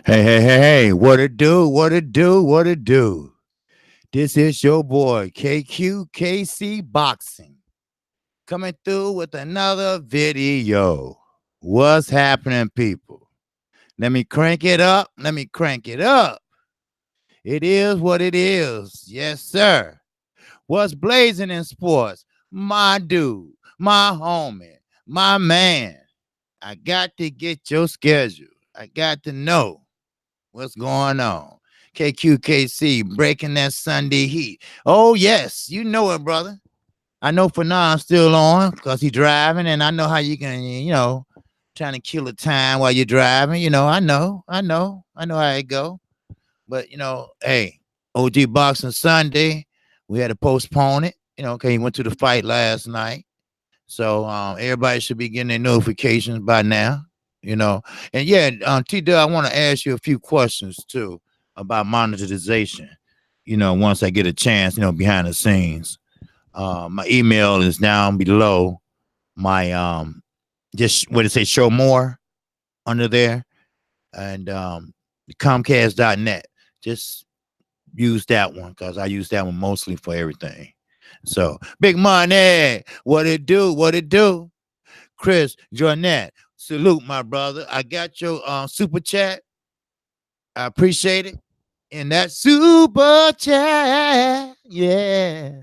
Hey, what it do? What it do? What it do? This is your boy, KQKC Boxing, coming through with another video. What's happening, people? Let me crank it up. Let me crank it up. It is what it is. Yes, sir. What's blazing in sports? My dude, my homie, my man. I got to get your schedule. I got to know what's going on. KQKC breaking that Sunday heat. Oh, yes, you know it, brother. I know for now I'm still on because he's driving, and I know how you can, trying to kill the time while you're driving. I know how it go. But hey, OG Boxing Sunday, we had to postpone it. Okay, he went to the fight last night, so everybody should be getting their notifications by now. And yeah, T. I want to ask you a few questions too about monetization. Once I get a chance, behind the scenes. My email is down below. My just what it say, show more under there, and Comcast.net. Just use that one because I use that one mostly for everything. So big money, what it do? What it do? Chris Jornet, salute my brother. I got your super chat. I appreciate it. And that super chat, yeah.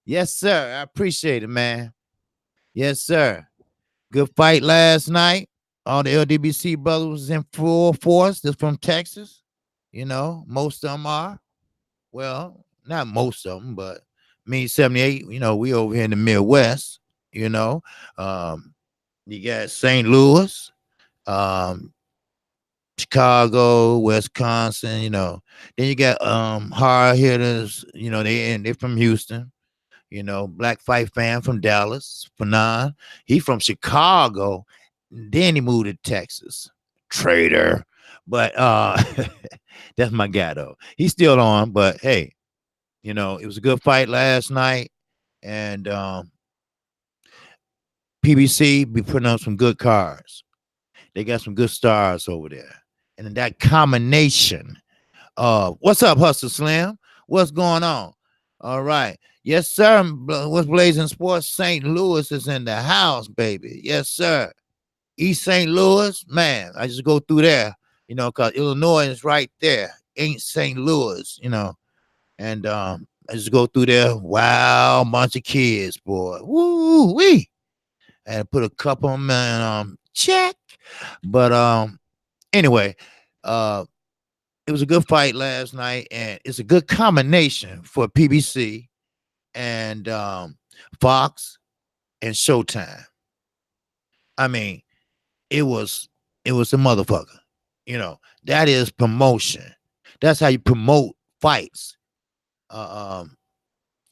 Yes, sir. I appreciate it, man. Yes, sir. Good fight last night. All the LDBC brothers was in full force. They're from Texas. Most of them are. Well, not most of them, but me 78, we over here in the Midwest, you know. You got St. Louis, um, Chicago, Wisconsin, Then you got hard hitters, they're from Houston, Black Fight fan from Dallas, Fanon. He from Chicago, then he moved to Texas. Traitor. But that's my guy though. He's still on, but hey, it was a good fight last night. And PBC be putting on some good cards. They got some good stars over there. And in that combination of what's up, Hustle Slim? What's going on? All right. Yes, sir. What's blazing sports? St. Louis is in the house, baby. Yes, sir. East St. Louis, man. I just go through there, because Illinois is right there. Ain't St. Louis, And I just go through there. Wow, bunch of kids, boy. Woo wee. And put a couple of them in check. But anyway, it was a good fight last night, and it's a good combination for PBC and Fox and Showtime. I mean, it was a motherfucker. That is promotion. That's how you promote fights.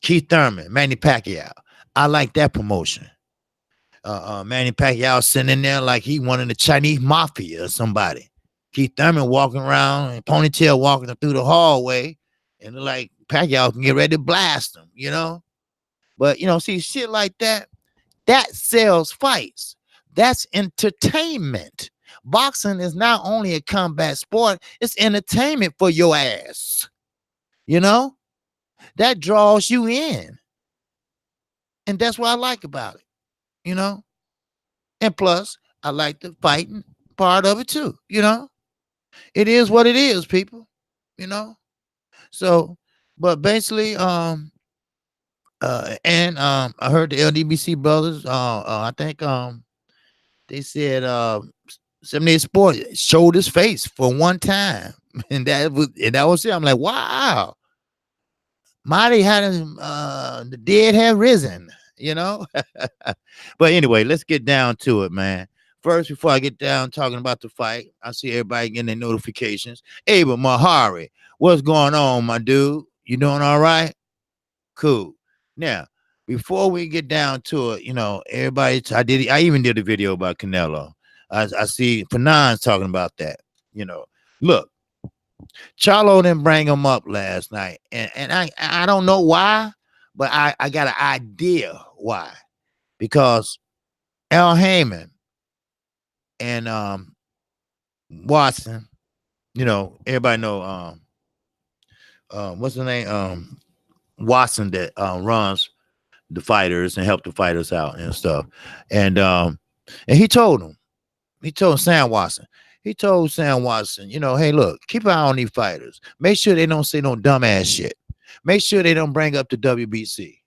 Keith Thurman, Manny Pacquiao. I like that promotion. Manny Pacquiao sitting in there like he one of the Chinese mafia or somebody. Keith Thurman walking around in ponytail, walking through the hallway, and like Pacquiao can get ready to blast him, But see shit like that sells fights. That's entertainment. Boxing is not only a combat sport; it's entertainment for your ass. That draws you in, and that's what I like about it. And plus, I like the fighting part of it too. It is what it is, people. So, but basically, and I heard the LDBC brothers. I think they said 78 Sports showed his face for one time, and that was it. I'm like, wow, Marty had him. The dead have risen. But anyway, let's get down to it, man. First, before I get down talking about the fight, I see everybody getting their notifications. Abel Mahari, what's going on, my dude? You doing all right? Cool. Now, before we get down to it, everybody, I even did a video about Canelo. I see Fanon's talking about that. Look, Charlo didn't bring him up last night, and I don't know why, but I got an idea why. Because Al Heyman and Watson, everybody know what's the name? Watson that runs the fighters and help the fighters out and stuff. And he told Sam Watson, hey, look, keep an eye on these fighters. Make sure they don't say no dumbass shit. Make sure they don't bring up the WBC.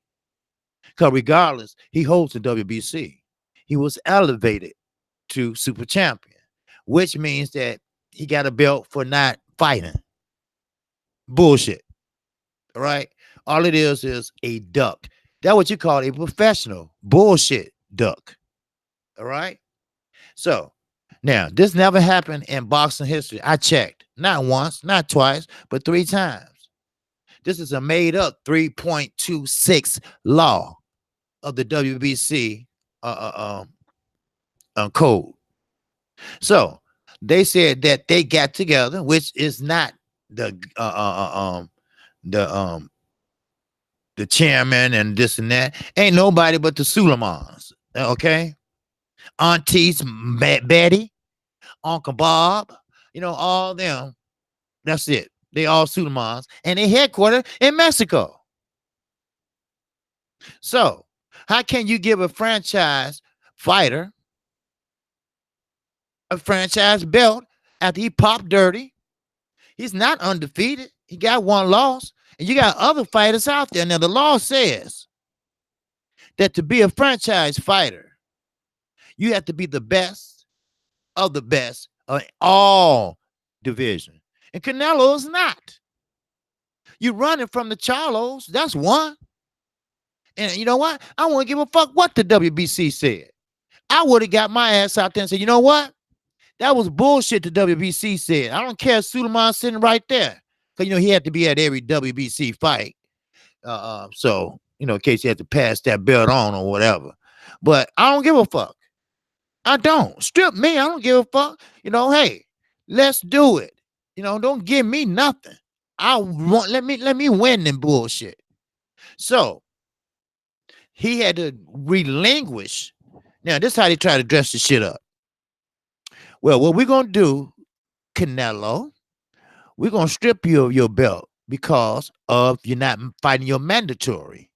Because regardless, he holds the WBC. He was elevated to super champion, which means that he got a belt for not fighting. Bullshit. All right. All it is a duck. That's what you call a professional bullshit duck. All right. So now this never happened in boxing history. I checked not once, not twice, but 3 times. This is a made up 3.26 law of the WBC code. So they said that they got together, which is not the chairman and this and that. Ain't nobody but the Suleimans. Okay, Aunties Betty, Uncle Bob, all them. That's it. They all Suleimans, and they headquartered in Mexico. So how can you give a franchise fighter a franchise belt after he popped dirty? He's not undefeated. He got 1 loss. And you got other fighters out there. Now, the law says that to be a franchise fighter, you have to be the best of the best of all division. And Canelo is not. You're running from the Charlos. That's one. And you know what? I don't want to give a fuck what the WBC said. I would have got my ass out there and said, you know what? That was bullshit the WBC said. I don't care if Suleiman sitting right there. Because, he had to be at every WBC fight. So, in case he had to pass that belt on or whatever. But I don't give a fuck. I don't. Strip me. I don't give a fuck. Hey, let's do it. Don't give me nothing. Let me win them bullshit. So he had to relinquish. Now, this is how they try to dress the shit up. Well, what we're going to do, Canelo, we're going to strip you of your belt because of you're not fighting your mandatory.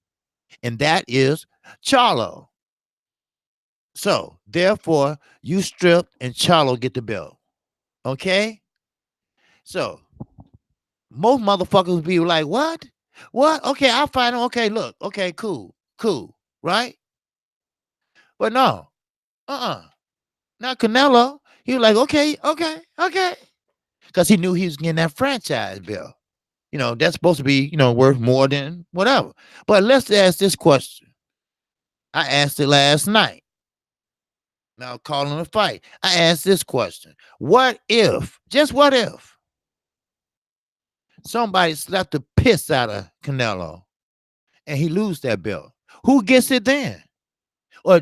And that is Charlo. So, therefore, you strip and Charlo get the belt. Okay? So, most motherfuckers be like, what? What? Okay, I'll fight him. Okay, look. Okay, cool. Right? But no. Not Canelo. He was like, okay. Because he knew he was getting that franchise belt. That's supposed to be, worth more than whatever. But let's ask this question. I asked it last night. Now calling a fight. I asked this question. What if, just what if, somebody slapped the piss out of Canelo and he lose that belt? Who gets it then? Or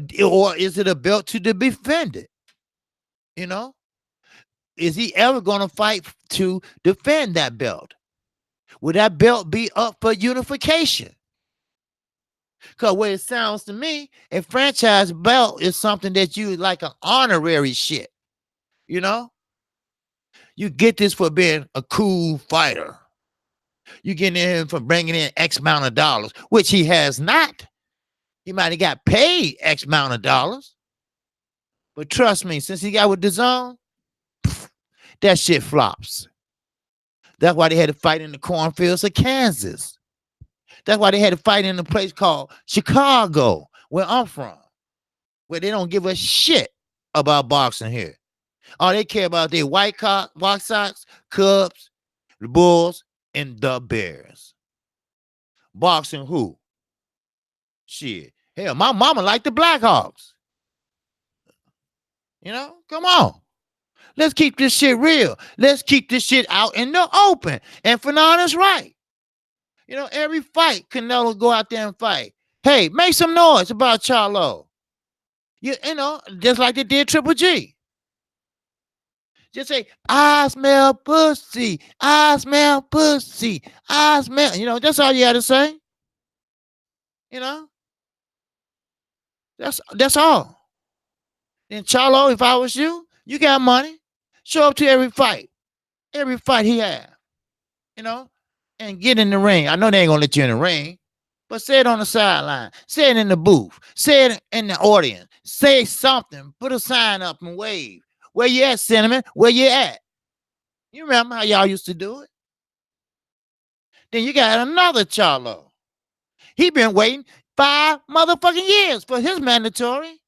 is it a belt to be defended? Is he ever going to fight to defend that belt? Would that belt be up for unification? Because what it sounds to me, a franchise belt is something that you like an honorary shit. You get this for being a cool fighter. You get in for bringing in X amount of dollars, which he has not. He might have got paid X amount of dollars. But trust me, since he got with DAZN, that shit flops. That's why they had to fight in the cornfields of Kansas. That's why they had to fight in a place called Chicago, where I'm from, where they don't give a shit about boxing here. All they care about their White Sox, Cubs, the Bulls, and the Bears. Boxing who? Shit. Hell, my mama liked the Blackhawks. Come on. Let's keep this shit real. Let's keep this shit out in the open. And Fernando's right. Every fight, Canelo go out there and fight. Hey, make some noise about Charlo. Just like they did Triple G. Just say, I smell pussy. I smell pussy. I smell. You know, that's all you got to say. You know, that's all. Then Charlo, if I was you, you got money. Show up to every fight he had. You know, and get in the ring. I know they ain't gonna let you in the ring, but say it on the sideline. Say it in the booth. Say it in the audience. Say something. Put a sign up and wave. Where you at, Cinnamon? Where you at? You remember how y'all used to do it? Then you got another Charlo. He been waiting 5 motherfucking years for his mandatory.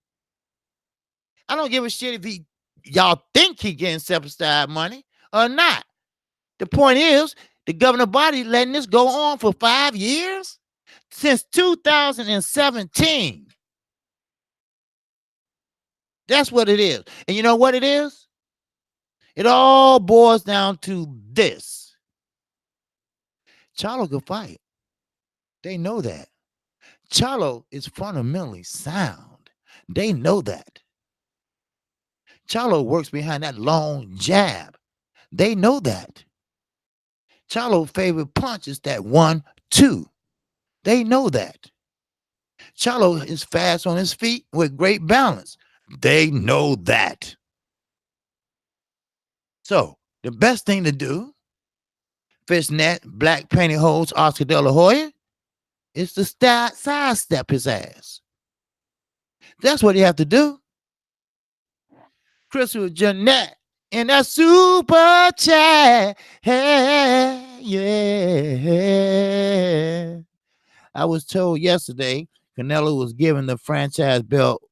I don't give a shit if y'all think he getting subsidized money or not. The point is, the governing body letting this go on for 5 years since 2017. That's what it is. And you know what it is? It all boils down to this. Charlo can fight. They know that. Charlo is fundamentally sound. They know that. Charlo works behind that long jab. They know that. Charlo's favorite punch is that 1-2. They know that. Charlo is fast on his feet with great balance. They know that. So the best thing to do, fishnet, black pantyhose, Oscar De La Hoya, is to sidestep his ass. That's what you have to do. Crystal Jeanette in that super chat. Hey, yeah. I was told yesterday Canelo was given the franchise belt.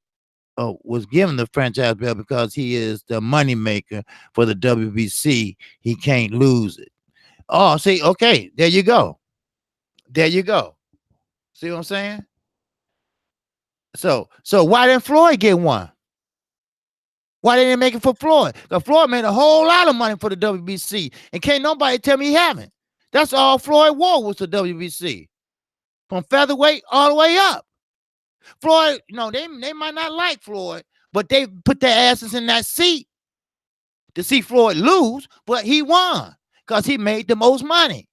Because he is the moneymaker for the WBC. He can't lose it. Oh, see, okay, there you go. There you go. See what I'm saying? So why didn't Floyd get one? Why didn't they make it for Floyd? Because Floyd made a whole lot of money for the WBC, and can't nobody tell me he haven't. That's all Floyd wore was the WBC, from featherweight all the way up. Floyd, they might not like Floyd, but they put their asses in that seat to see Floyd lose, but he won because he made the most money.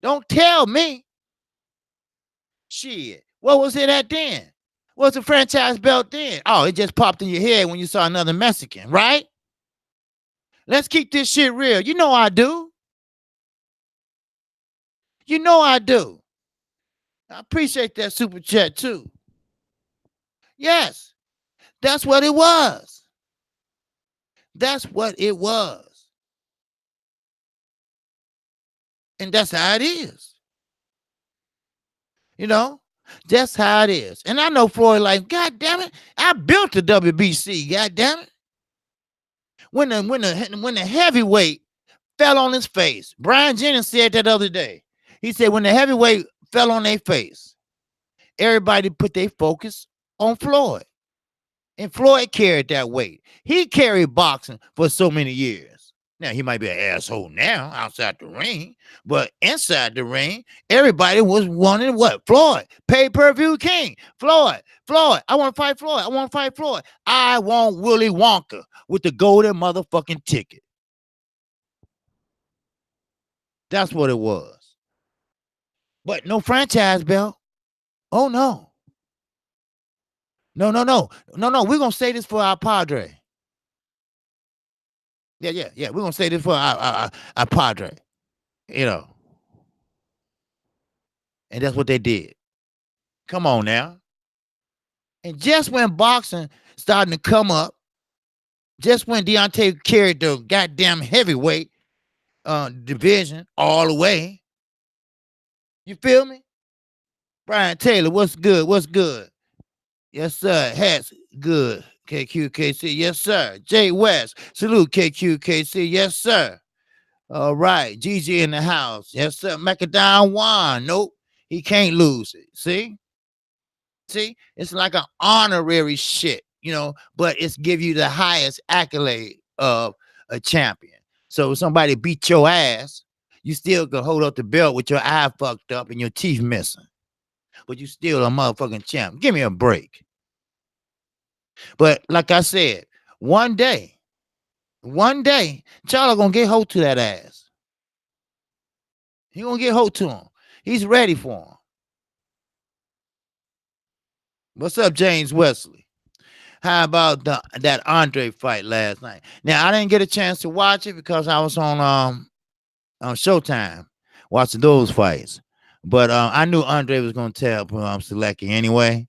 Don't tell me. Shit. What was it at then? What's the franchise belt then? Oh, it just popped in your head when you saw another Mexican, right? Let's keep this shit real. You know I do. You know I do. I appreciate that super chat too. Yes, that's what it was. That's what it was. And that's how it is. You know, that's how it is. And I know Floyd like, God damn it, I built the WBC, god damn it. When the heavyweight fell on his face, Brian Jennings said that the other day. He said when the heavyweight fell on their face, everybody put their focus on Floyd. And Floyd carried that weight. He carried boxing for so many years. Now, he might be an asshole now outside the ring, but inside the ring, everybody was wanting what? Floyd, pay-per-view king. Floyd, I want to fight Floyd. I want to fight Floyd. I want Willy Wonka with the golden motherfucking ticket. That's what it was. But no franchise belt. Oh, no. No. We're going to say this for our Padre. Yeah. We're going to say this for our Padre. You know. And that's what they did. Come on now. And just when boxing starting to come up, just when Deontay carried the goddamn heavyweight division all the way, you feel me? Brian Taylor, what's good? What's good? Yes, sir. Hats, good. KQKC, yes, sir. Jay West, salute KQKC, yes, sir. All right. GG in the house. Yes, sir. Macadam Juan. Nope. He can't lose it. See? It's like an honorary shit, but it's give you the highest accolade of a champion. So if somebody beat your ass, you still can hold up the belt with your eye fucked up and your teeth missing. But you still a motherfucking champ. Give me a break. But like I said, one day, One day, Charlo gonna get hold to that ass. He gonna get hold to him. He's ready for him. What's up, James Wesley? How about that Andre fight last night? Now I didn't get a chance to watch it because I was on Showtime watching those fights. But I knew Andre was gonna tell Selecki anyway.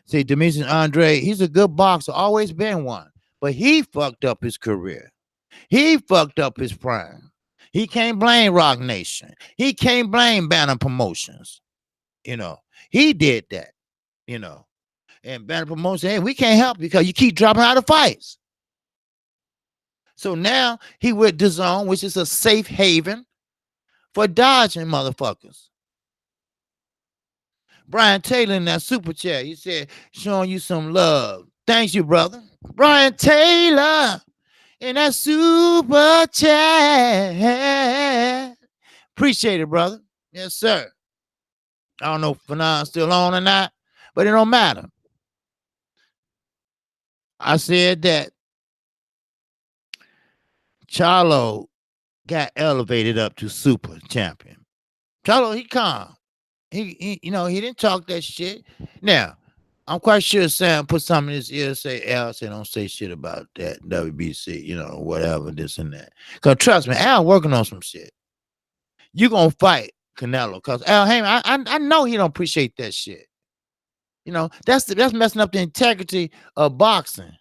See, Demetrius Andre, he's a good boxer, always been one, but he fucked up his career. He fucked up his prime. He can't blame Rock Nation. He can't blame Banner Promotions. He did that. And Banner Promotions, hey, we can't help because you keep dropping out of fights. So now he with DAZN, which is a safe haven for dodging motherfuckers. Brian Taylor in that super chat, he said, showing you some love. Thanks you, brother. Brian Taylor in that super chat. Appreciate it, brother. Yes, sir. I don't know if Fanon's still on or not, but it don't matter. I said that Charlo got elevated up to super champion. Charlo, he calm. He didn't talk that shit. Now, I'm quite sure Sam put something in his ear to say, Al said, don't say shit about that WBC, whatever, this and that. Because trust me, Al working on some shit. You going to fight Canelo. Because Al Heyman, I know he don't appreciate that shit. That's messing up the integrity of boxing.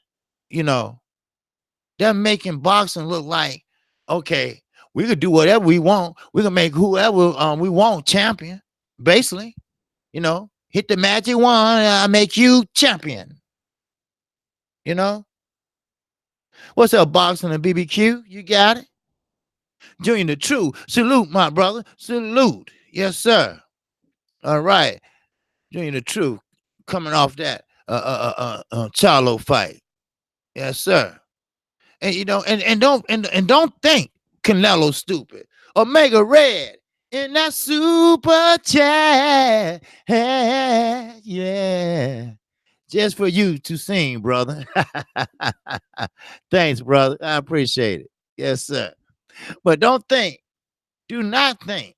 They're making boxing look like, okay, we could do whatever we want. We can make whoever we want champion, basically. Hit the magic wand and I make you champion. What's up, boxing and BBQ? You got it? Junior the True. Salute, my brother. Salute. Yes, sir. All right. Junior the True coming off that Charlo fight. Yes, sir. And and don't think Canelo stupid. Omega Red in that super chat. Yeah. Just for you to sing, brother. Thanks, brother. I appreciate it. Yes, sir. But do not think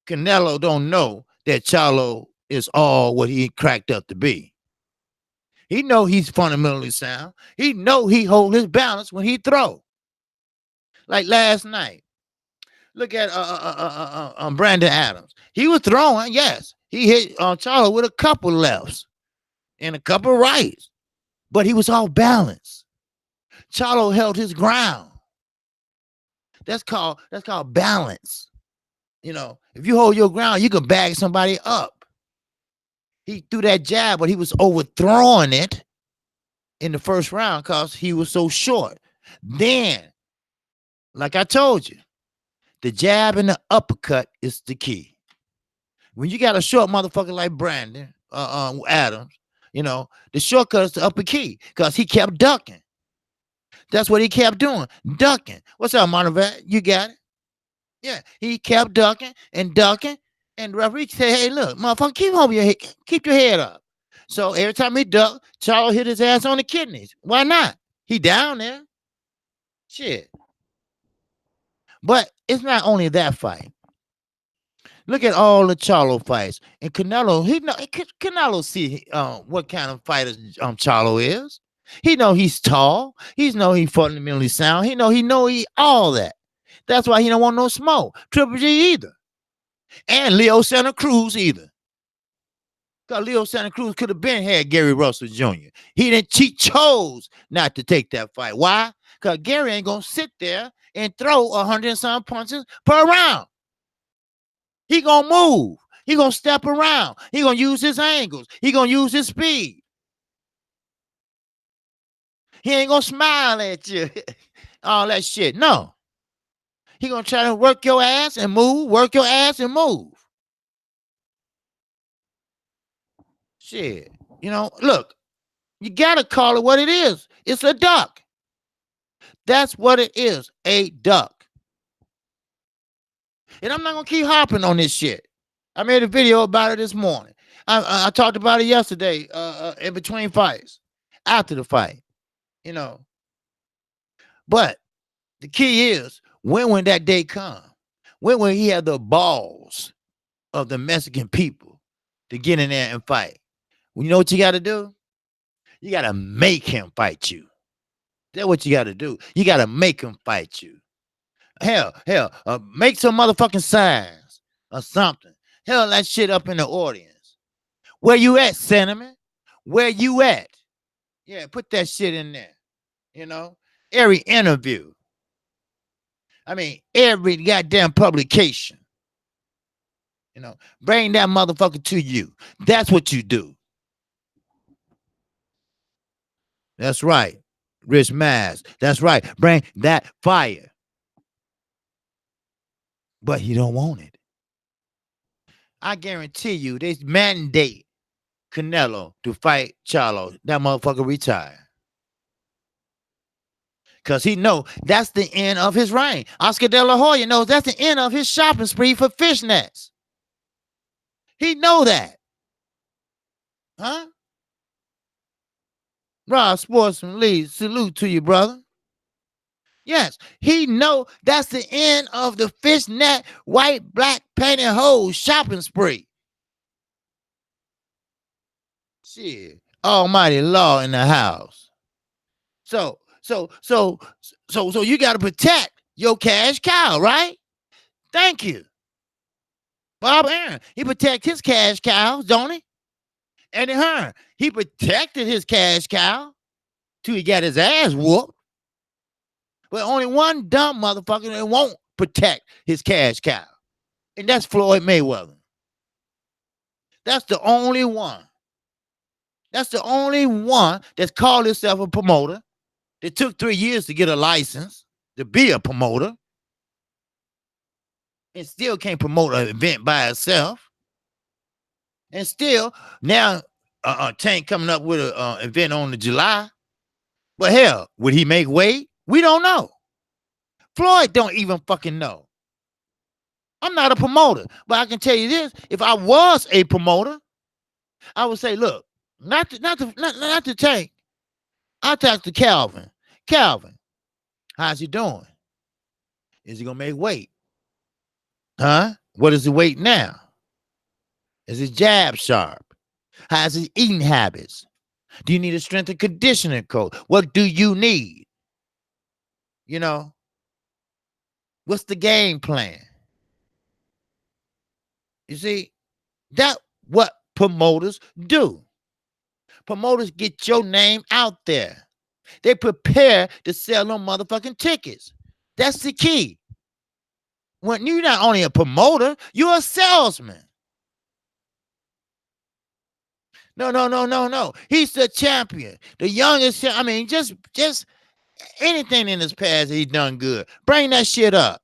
Canelo don't know that Charlo is all what he cracked up to be. He know he's fundamentally sound. He know he hold his balance when he throw. Like last night. Look at Brandon Adams. He was throwing, yes. He hit Charlo with a couple lefts and a couple rights, but he was all balanced. Charlo held his ground. That's called balance. If you hold your ground, you can bag somebody up. He threw that jab, but he was overthrowing it in the first round because he was so short. Then, like I told you, the jab and the uppercut is the key. When you got a short motherfucker like Brandon Adams, the shortcut is the upper key because he kept ducking. That's what he kept doing, ducking. What's up, Montevat? You got it? Yeah, he kept ducking, and the referee said, hey, look, motherfucker, keep your head up. So every time he ducked, Charlo hit his ass on the kidneys. Why not? He down there. Shit. But it's not only that fight. Look at all the Charlo fights. And Canelo, Canelo see what kind of fighter Charlo is. He know he's tall. He know he fundamentally sound. He know he all that. That's why he don't want no smoke. Triple G either. And Leo Santa Cruz either. Because Leo Santa Cruz could have been had Gary Russell Jr. He chose not to take that fight. Why? Because Gary ain't going to sit there and throw 100 and some punches per round. He going to move. He going to step around. He going to use his angles. He going to use his speed. He ain't going to smile at you. All that shit. No. He going to try to work your ass and move. Work your ass and move. Shit. Look. You got to call it what it is. It's a duck. That's what it is. A duck. And I'm not going to keep hopping on this shit. I made a video about it this morning. I talked about it yesterday in between fights. After the fight. But The key is, when will that day come? When will he have the balls of the Mexican people to get in there and fight? Well, you know what you got to do? You got to make him fight you. That's what you got to do. You got to make him fight you. Hell, make some motherfucking signs or something. Hell, that shit up in the audience. Where you at, Cinnamon? Where you at? Yeah, put that shit in there. You know, every interview. I mean, every goddamn publication. You know, bring that motherfucker to you. That's what you do. That's right. Rich Mass. That's right. Bring that fire. But he don't want it. I guarantee you, they mandate Canelo to fight Charlo. That motherfucker retire. Because he know that's the end of his reign. Oscar De La Hoya knows that's the end of his shopping spree for fishnets. He know that. Huh? Rob Sportsman Lee, salute to you, brother. Yes, he know that's the end of the fishnet, white, black, pantyhose shopping spree. Shit, almighty law in the house. So you got to protect your cash cow, right? Thank you. Bob Aaron, he protect his cash cows, don't he? Eddie Hearn, he protected his cash cow till he got his ass whooped. But only one dumb motherfucker that won't protect his cash cow. And that's Floyd Mayweather. That's the only one. That's the only one that's called himself a promoter. It took 3 years to get a license to be a promoter. And still can't promote an event by itself. And still, now Tank coming up with an event on the July. But hell, would he make weight? We don't know. Floyd don't even fucking know. I'm not a promoter, but I can tell you this: if I was a promoter, I would say, look, not to Tank. I'll talk to Calvin. Calvin, how's he doing? Is he gonna make weight? Huh? What is the weight now? Is his jab sharp? How's his eating habits? Do you need a strength and conditioning coach? What do you need? You know, what's the game plan? You see, that's what promoters do. Promoters get your name out there. They prepare to sell them motherfucking tickets. That's the key. When you're not only a promoter, you're a salesman. No. He's the champion, the youngest. I mean, just anything in his past he's done good. Bring that shit up.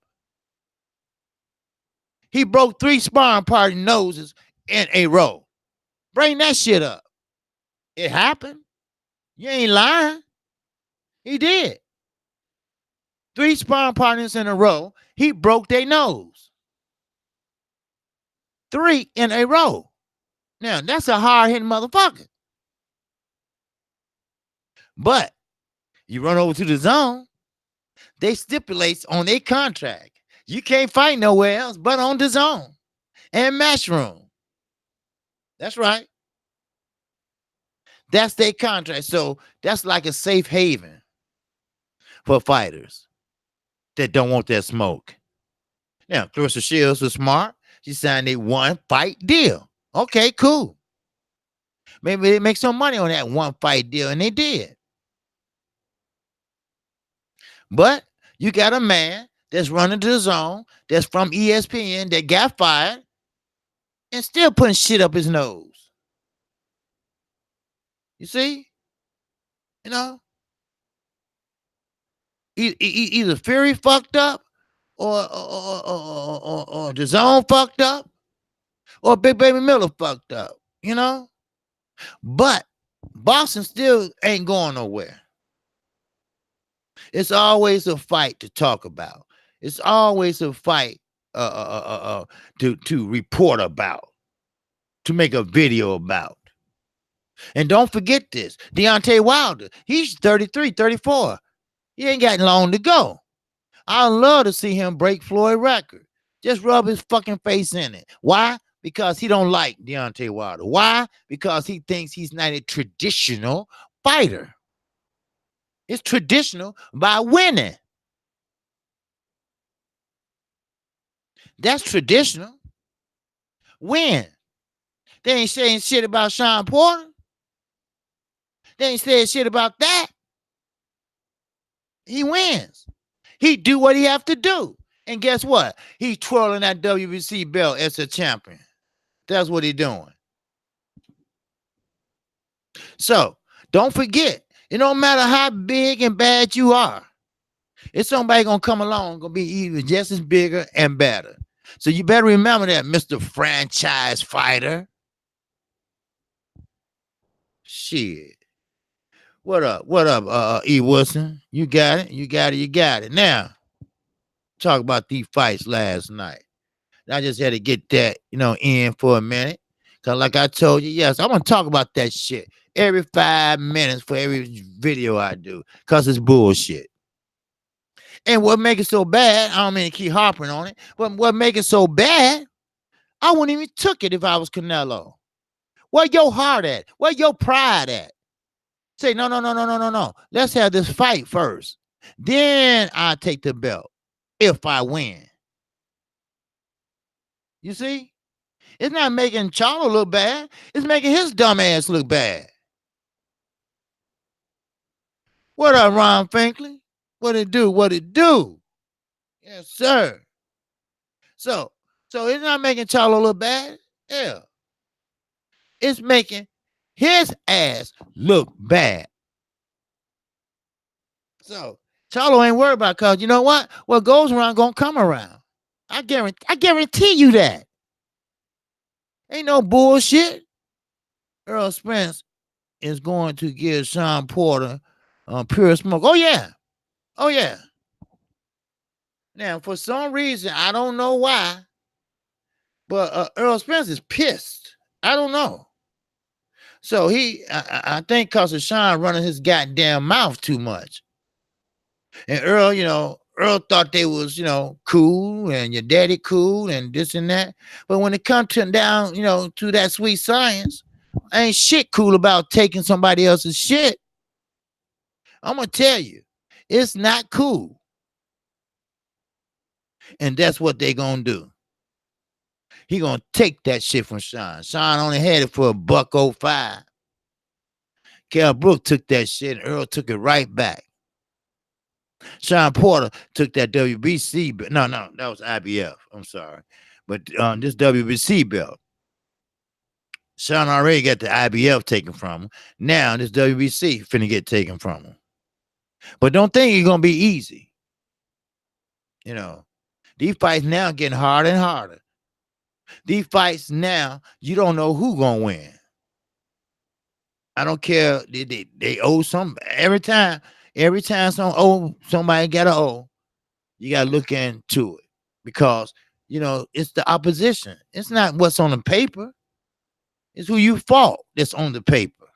He broke 3 sparring partner noses in a row. Bring that shit up. It happened. You ain't lying. He did. 3 sparring partners in a row. He broke their nose. 3 in a row. Now, that's a hard-hitting motherfucker. But you run over to the zone, they stipulate on their contract. You can't fight nowhere else but on the zone and Matchroom. That's right. That's their contract. So that's like a safe haven for fighters that don't want that smoke. Now, Clarissa Shields was smart. She signed a 1-fight deal. Okay, cool. Maybe they make some money on that 1-fight deal, and they did. But you got a man that's running the zone, that's from ESPN, that got fired, and still putting shit up his nose. You see? You know? Either Fury fucked up, or the zone fucked up, or Big Baby Miller fucked up, you know? But boxing still ain't going nowhere. It's always a fight to talk about. It's always a fight to report about, to make a video about. And don't forget this, Deontay Wilder, he's 33, 34. He ain't got long to go. I'd love to see him break Floyd record. Just rub his fucking face in it. Why? Because he don't like Deontay Wilder. Why? Because he thinks he's not a traditional fighter. It's traditional by winning. That's traditional. Win. They ain't saying shit about Sean Porter. They ain't saying shit about that. He wins. He do what he have to do. And guess what? He's twirling that WBC belt as a champion. That's what he's doing. So don't forget, it don't matter how big and bad you are. It's somebody gonna come along, gonna be even just as bigger and better. So you better remember that, Mr. Franchise Fighter. Shit. What up? What up, E. Wilson? You got it. You got it. You got it. Now, talk about these fights last night. I just had to get that, in for a minute. Cause like I told you, yes, I'm gonna talk about that shit every 5 minutes for every video I do. Cause it's bullshit. And what make it so bad, I don't mean to keep harping on it, but what make it so bad, I wouldn't even took it if I was Canelo. Where your heart at? Where your pride at? Say, no. Let's have this fight first. Then I take the belt if I win. You see? It's not making Charlo look bad. It's making his dumb ass look bad. What up, Ron Finkley? What it do? What it do? Yes, sir. So it's not making Charlo look bad. Yeah. It's making his ass look bad. So Charlo ain't worried about it, because you know what? What goes around gonna come around. I guarantee you that. Ain't no bullshit. Earl Spence is going to give Sean Porter pure smoke. Oh yeah. Oh yeah. Now, for some reason, I don't know why, but Earl Spence is pissed. I don't know. So I think because of Sean running his goddamn mouth too much. And Earl, Earl thought they was, cool, and your daddy cool and this and that. But when it comes down, to that sweet science, ain't shit cool about taking somebody else's shit. I'm going to tell you, it's not cool. And that's what they going to do. He going to take that shit from Sean. Sean only had it for $1.05. Kell Brook took that shit, and Earl took it right back. Sean Porter took that WBC belt. No, that was IBF. I'm sorry. But this WBC belt, Sean already got the IBF taken from him. Now this WBC finna get taken from him. But don't think it's gonna be easy. These fights now getting harder and harder. These fights now, you don't know who gonna win. I don't care. They owe some every time somebody got an O, you gotta look into it, because it's the opposition. It's not what's on the paper. It's who you fought that's on the paper.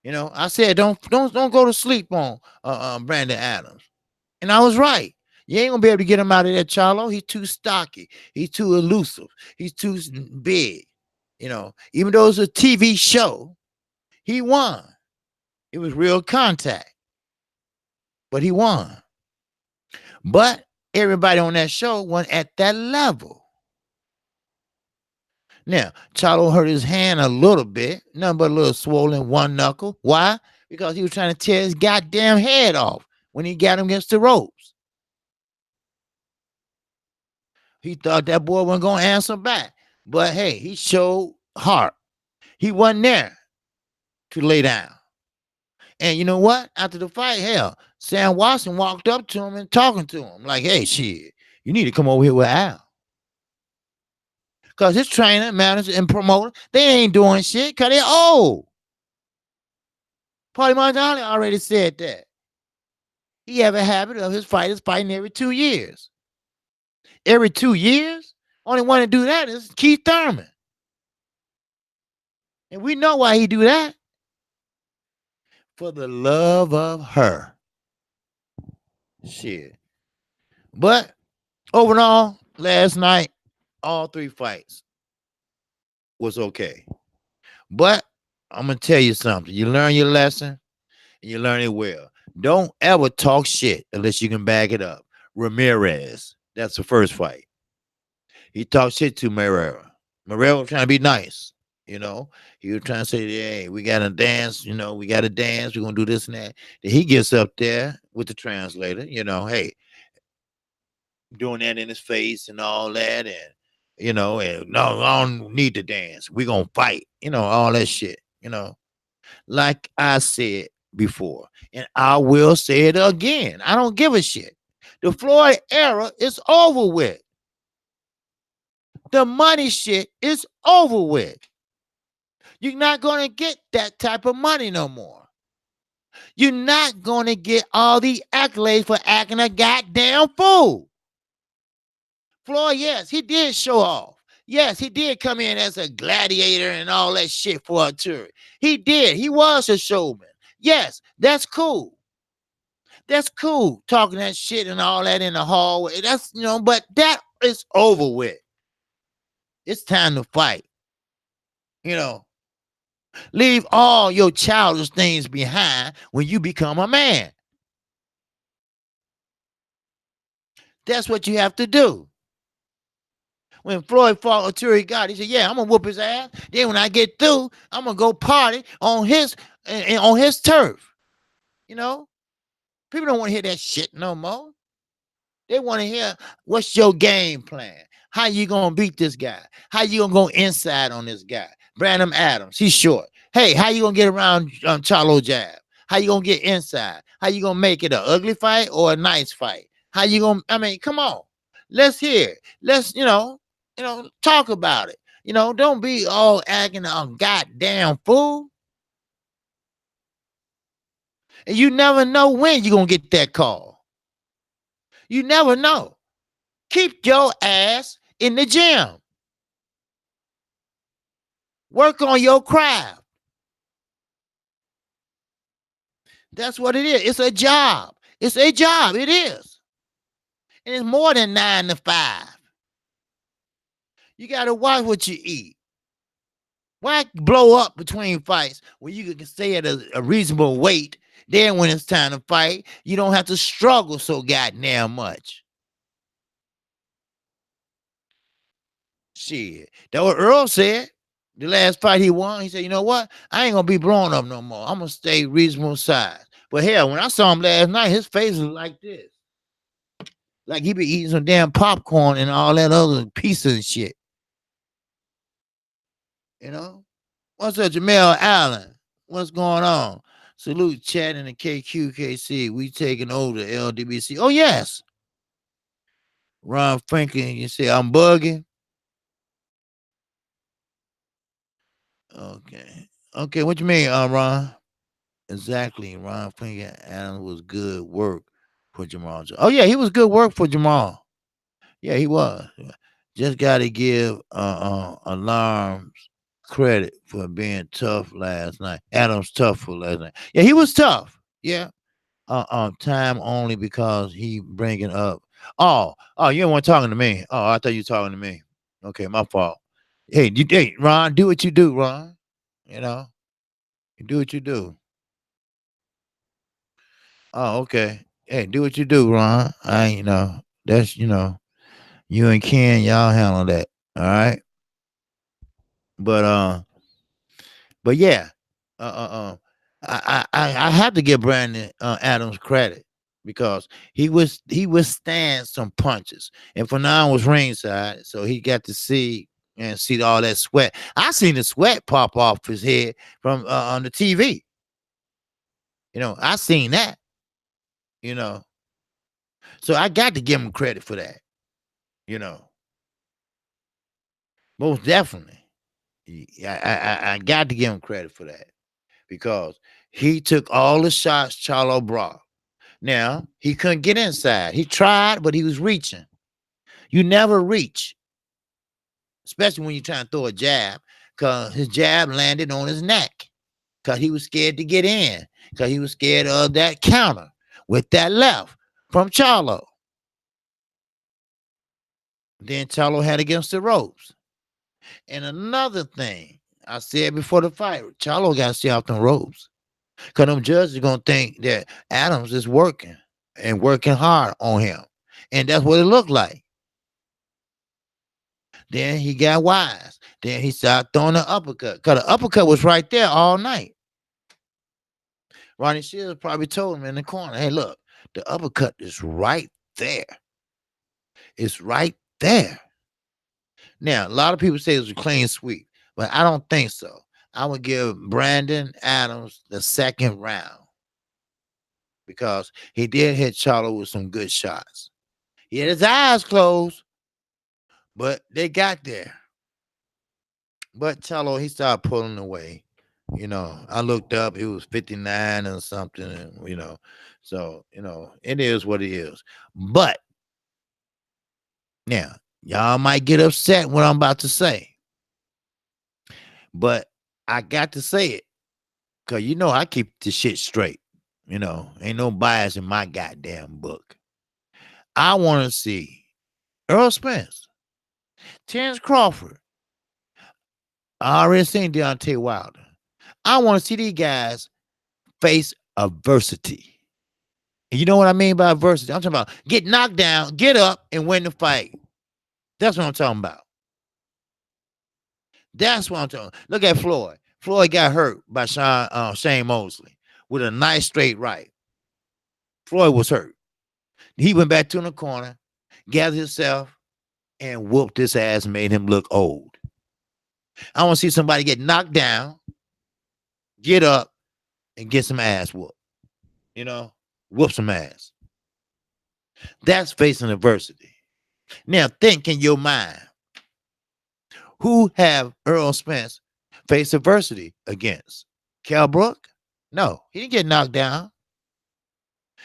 I said don't go to sleep on Brandon Adams, and I was right. You ain't gonna be able to get him out of there, Charlo. He's too stocky. He's too elusive. He's too big. Even though it's a TV show, he won. It was real contact, but he won. But everybody on that show wasn't at that level. Now, Charlo hurt his hand a little bit, nothing but a little swollen one knuckle. Why? Because he was trying to tear his goddamn head off when he got him against the ropes. He thought that boy wasn't going to answer back. But hey, he showed heart. He wasn't there to lay down. And you know what? After the fight, hell, Sam Watson walked up to him and talking to him like, hey, shit, you need to come over here with Al. Because his trainer, manager, and promoter, they ain't doing shit because they're old. Paulie Malignaggi already said that. He have a habit of his fighters fighting every 2 years. Every 2 years? Only one to do that is Keith Thurman. And we know why he do that. For the love of her. Shit. But overall, last night, all 3 fights was okay. But I'm gonna tell you something. You learn your lesson and you learn it well. Don't ever talk shit unless you can back it up. Ramirez, that's the first fight. He talked shit to Marrero. Marrero was trying to be nice. You know, he was trying to say, hey, we got to dance. You know, we got to dance. We're going to do this and that. Then he gets up there with the translator, you know, hey, doing that in his face and all that. And, you know, and no, I don't need to dance. We're going to fight, you know, all that shit, you know. Like I said before, and I will say it again. I don't give a shit. The Floyd era is over with. The money shit is over with. You're not going to get that type of money no more. You're not going to get all the accolades for acting a goddamn fool. Floyd, yes, he did show off. Yes, he did come in as a gladiator and all that shit for a tour. He did. He was a showman. Yes, that's cool. That's cool, talking that shit and all that in the hallway. That's, you know, but that is over with. It's time to fight. You know, leave all your childish things behind when you become a man. That's what you have to do. When Floyd fought Arturo God, he said, yeah, I'm going to whoop his ass. Then when I get through, I'm going to go party on his turf. You know, people don't want to hear that shit no more. They want to hear, what's your game plan? How you going to beat this guy? How you going to go inside on this guy? Brandon Adams, he's short. Hey, how you going to get around Charlo jab? How you going to get inside? How you going to make it an ugly fight or a nice fight? How you going to, I mean, come on. Let's hear it. Let's, you know, talk about it. You know, don't be all acting a goddamn fool. And you never know when you're going to get that call. You never know. Keep your ass in the gym. Work on your craft. That's what it is. It's a job. It's a job. It is. And it's more than 9 to 5. You got to watch what you eat. Why blow up between fights when you can stay at a reasonable weight? Then when it's time to fight, you don't have to struggle so goddamn much. Shit. That's what Earl said. The last fight he won, he said, you know what? I ain't going to be blown up no more. I'm going to stay reasonable size. But hell, when I saw him last night, his face was like this. Like he be eating some damn popcorn and all that other pieces of shit. You know? What's up, Jamel Allen? What's going on? Salute Chad and the KQKC. We taking over the LDBC. Oh, yes. Ron Franklin, you say I'm bugging? Okay. Okay, what you mean, Ron? Exactly. Ron Franklin Allen was good work for Jamal. Oh, yeah, he was good work for Jamal. Yeah, he was. Just got to give Alarms credit for being tough last night. Adams tough for last night. Yeah, he was tough. Yeah. Time only because he bringing up. Oh, you weren't talking to me. Oh, I thought you were talking to me. Okay, my fault. Hey, Ron, do what you do, Ron. You know, you do what you do. Oh, okay. Hey, do what you do, Ron. That's you and Ken, y'all handle that. All right. But yeah, I have to give Brandon Adams credit because he withstand some punches, and Fernand was ringside, so he got to see all that sweat. I seen the sweat pop off his head from on the TV. I seen that. So I got to give him credit for that. Most definitely. I got to give him credit for that because he took all the shots Charlo brought. Now, he couldn't get inside. He tried, but he was reaching. You never reach, especially when you're trying to throw a jab, because his jab landed on his neck because he was scared to get in, because he was scared of that counter with that left. from Charlo. Then Charlo had against the ropes. And another thing, I said before the fight, Charlo got to stay off them ropes. Because them judges are going to think that Adams is working and working hard on him. And that's what it looked like. Then he got wise. Then he started throwing the uppercut. Because the uppercut was right there all night. Ronnie Shields probably told him in the corner, hey, look, the uppercut is right there. It's right there. Now, a lot of people say it was a clean sweep, but I don't think so. I would give Brandon Adams the second round because he did hit Charlo with some good shots. He had his eyes closed, but they got there. But Charlo, he started pulling away. I looked up, it was 59 or something, and, so, it is what it is. But now, y'all might get upset what I'm about to say, but I got to say it because, I keep the shit straight. Ain't no bias in my goddamn book. I want to see Earl Spence, Terrence Crawford. I already seen Deontay Wilder. I want to see these guys face adversity. And you know what I mean by adversity? I'm talking about get knocked down, get up, and win the fight. That's what I'm talking about. That's what I'm talking about. Look at Floyd. Floyd got hurt by Shane Mosley with a nice straight right. Floyd was hurt. He went back to the corner, gathered himself, and whooped his ass and made him look old. I want to see somebody get knocked down, get up, and get some ass whooped. Whoop some ass. That's facing adversity. Now think in your mind, who have Earl Spence faced adversity against? Kell Brook? No, he didn't get knocked down.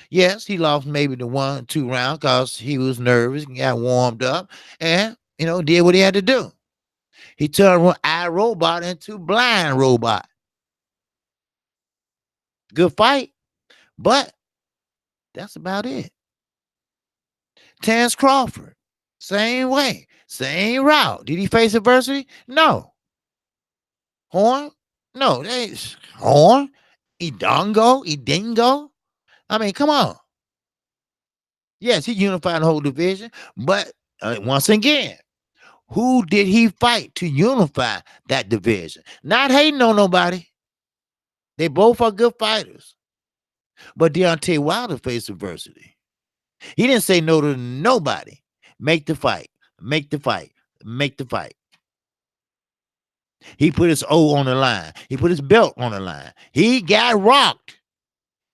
Yes, he lost maybe the 1-2 rounds because he was nervous and got warmed up and, did what he had to do. He turned iRobot into Blind Robot. Good fight, but that's about it. Terrence Crawford, same way, same route. Did he face adversity? No. Horn? No. Horn? Idingo? I mean, come on. Yes, he unified the whole division, but once again, who did he fight to unify that division? Not hating on nobody. They both are good fighters. But Deontay Wilder faced adversity. He didn't say no to nobody. Make the fight. Make the fight. Make the fight. He put his O on the line. He put his belt on the line. He got rocked.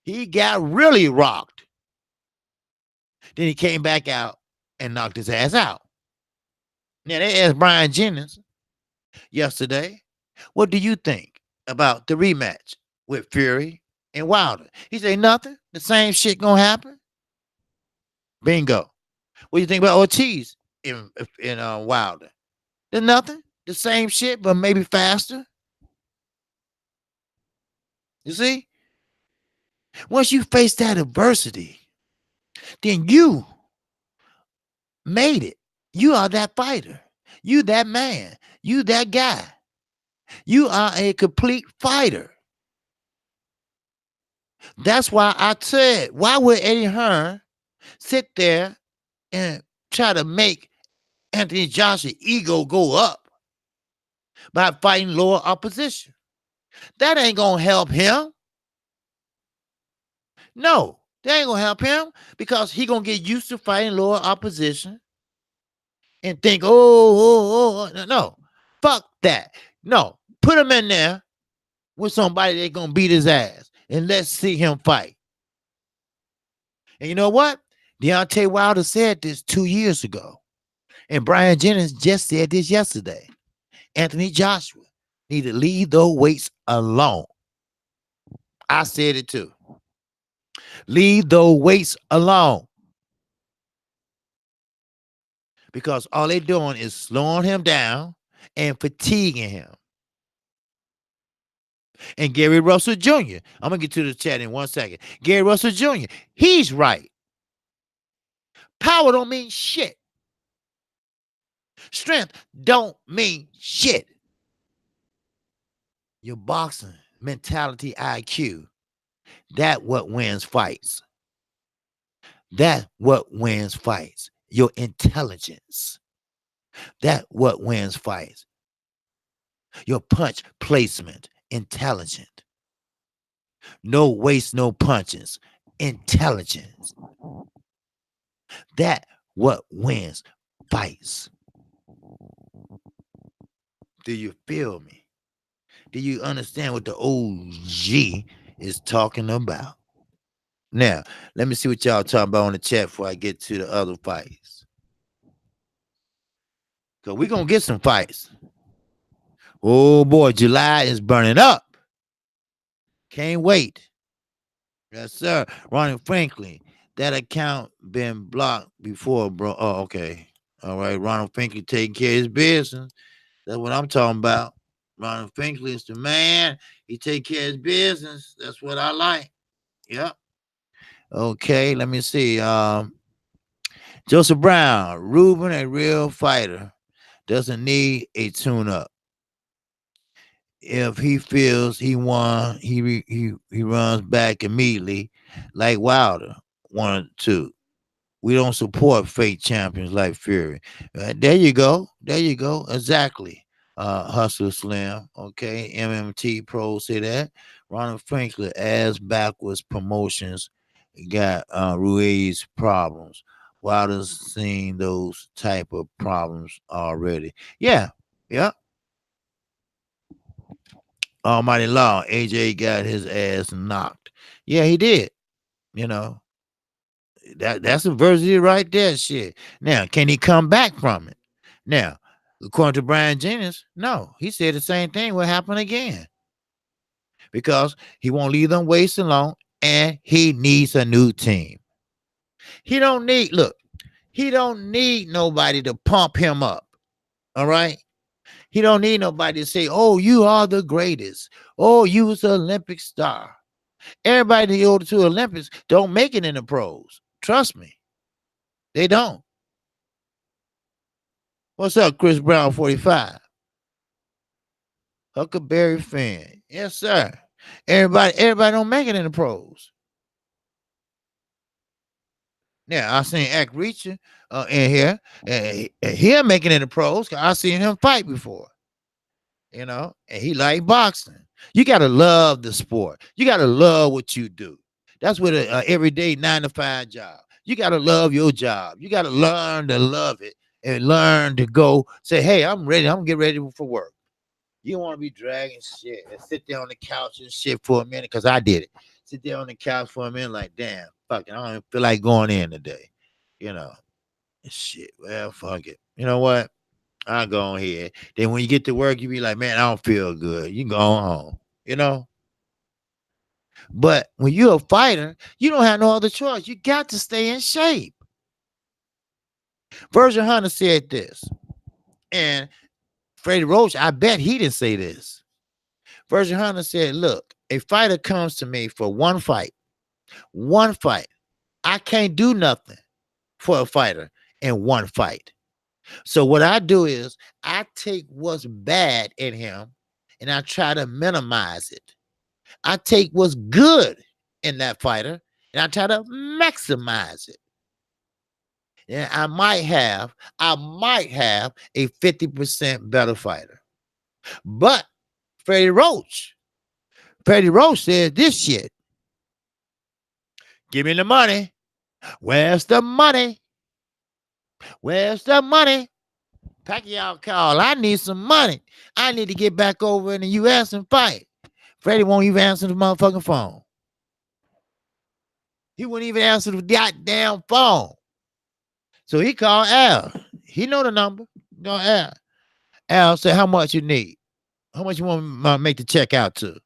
He got really rocked. Then he came back out and knocked his ass out. Now, they asked Brian Jennings yesterday, what do you think about the rematch with Fury and Wilder? He said, nothing. The same shit gonna happen. Bingo. What do you think about Ortiz in Wilder? There's nothing. The same shit, but maybe faster. You see? Once you face that adversity, then you made it. You are that fighter. You that man. You that guy. You are a complete fighter. That's why I said, why would Eddie Hearn sit there and try to make Anthony Joshua's ego go up by fighting lower opposition? That ain't going to help him. No, that ain't going to help him because he going to get used to fighting lower opposition and think, no, fuck that. No, put him in there with somebody that's going to beat his ass and let's see him fight. And you know what? Deontay Wilder said this 2 years ago. And Brian Jennings just said this yesterday. Anthony Joshua need to leave those weights alone. I said it too. Leave those weights alone. Because all they're doing is slowing him down and fatiguing him. And Gary Russell Jr., I'm going to get to the chat in 1 second. Gary Russell Jr., he's right. Power don't mean shit. Strength don't mean shit. Your boxing mentality, IQ, that what wins fights. That what wins fights. Your intelligence. That what wins fights. Your punch placement, intelligent. No waste, no punches, intelligence. That what wins fights. Do you feel me? Do you understand what the OG is talking about? Now, let me see what y'all talking about on the chat before I get to the other fights. Because we're going to get some fights. Oh, boy, July is burning up. Can't wait. Yes, sir. Ronnie Franklin. That account been blocked before, bro. Oh, okay. All right. Ronald Franklin taking care of his business. That's what I'm talking about. Ronald Franklin is the man. He take care of his business. That's what I like. Yep. Okay, let me see. Joseph Brown, Ruben, a real fighter, doesn't need a tune-up. If he feels he won, he runs back immediately, like Wilder wanted to. We don't support fake champions like Fury. There you go. There you go. Exactly. Hustle Slim. Okay. MMT Pro say that. Ronald Franklin ass backwards promotions got Ruiz problems. Wilder's seen those type of problems already. Yeah. Yeah. Almighty Law. AJ got his ass knocked. Yeah, he did. You know. That's adversity right there, shit. Now, can he come back from it? Now, according to Brian Jennings, no. He said the same thing will happen again because he won't leave them wasting alone, and he needs a new team. He don't need he don't need nobody to pump him up. All right. He don't need nobody to say, "Oh, you are the greatest. Oh, you was an Olympic star." Everybody who go to Olympics don't make it in the pros. Trust me, they don't. What's up, Chris Brown 45? Huckleberry fan. Yes, sir. Everybody don't make it in the pros. Now, I seen Ack Reacher in here. He'll make it in the pros because I seen him fight before. You know, and he like boxing. You got to love the sport. You got to love what you do. That's what an everyday 9-to-5 job. You got to love your job. You got to learn to love it and learn to go say, hey, I'm ready. I'm going to get ready for work. You don't want to be dragging shit and sit there on the couch and shit for a minute because I did it. Sit there on the couch for a minute like, damn, fuck it. I don't even feel like going in today. You know, shit. Well, fuck it. You know what? I'll go on here. Then when you get to work, you be like, man, I don't feel good. You can go home. You know? But when you're a fighter, you don't have no other choice. You got to stay in shape. Virgil Hunter said this. And Freddie Roach, I bet he didn't say this. Virgil Hunter said, look, a fighter comes to me for one fight. I can't do nothing for a fighter in one fight. So what I do is I take what's bad in him and I try to minimize it. I take what's good in that fighter and I try to maximize it. And I might have a 50% better fighter. But Freddie Roach said this shit. Give me the money. Where's the money? Where's the money? Pacquiao call. I need some money. I need to get back over in the U.S. and fight. Freddie won't even answer the motherfucking phone. He wouldn't even answer the goddamn phone. So he called Al. He know the number. Go Al. Al said, how much you need? How much you want me to make the check out to?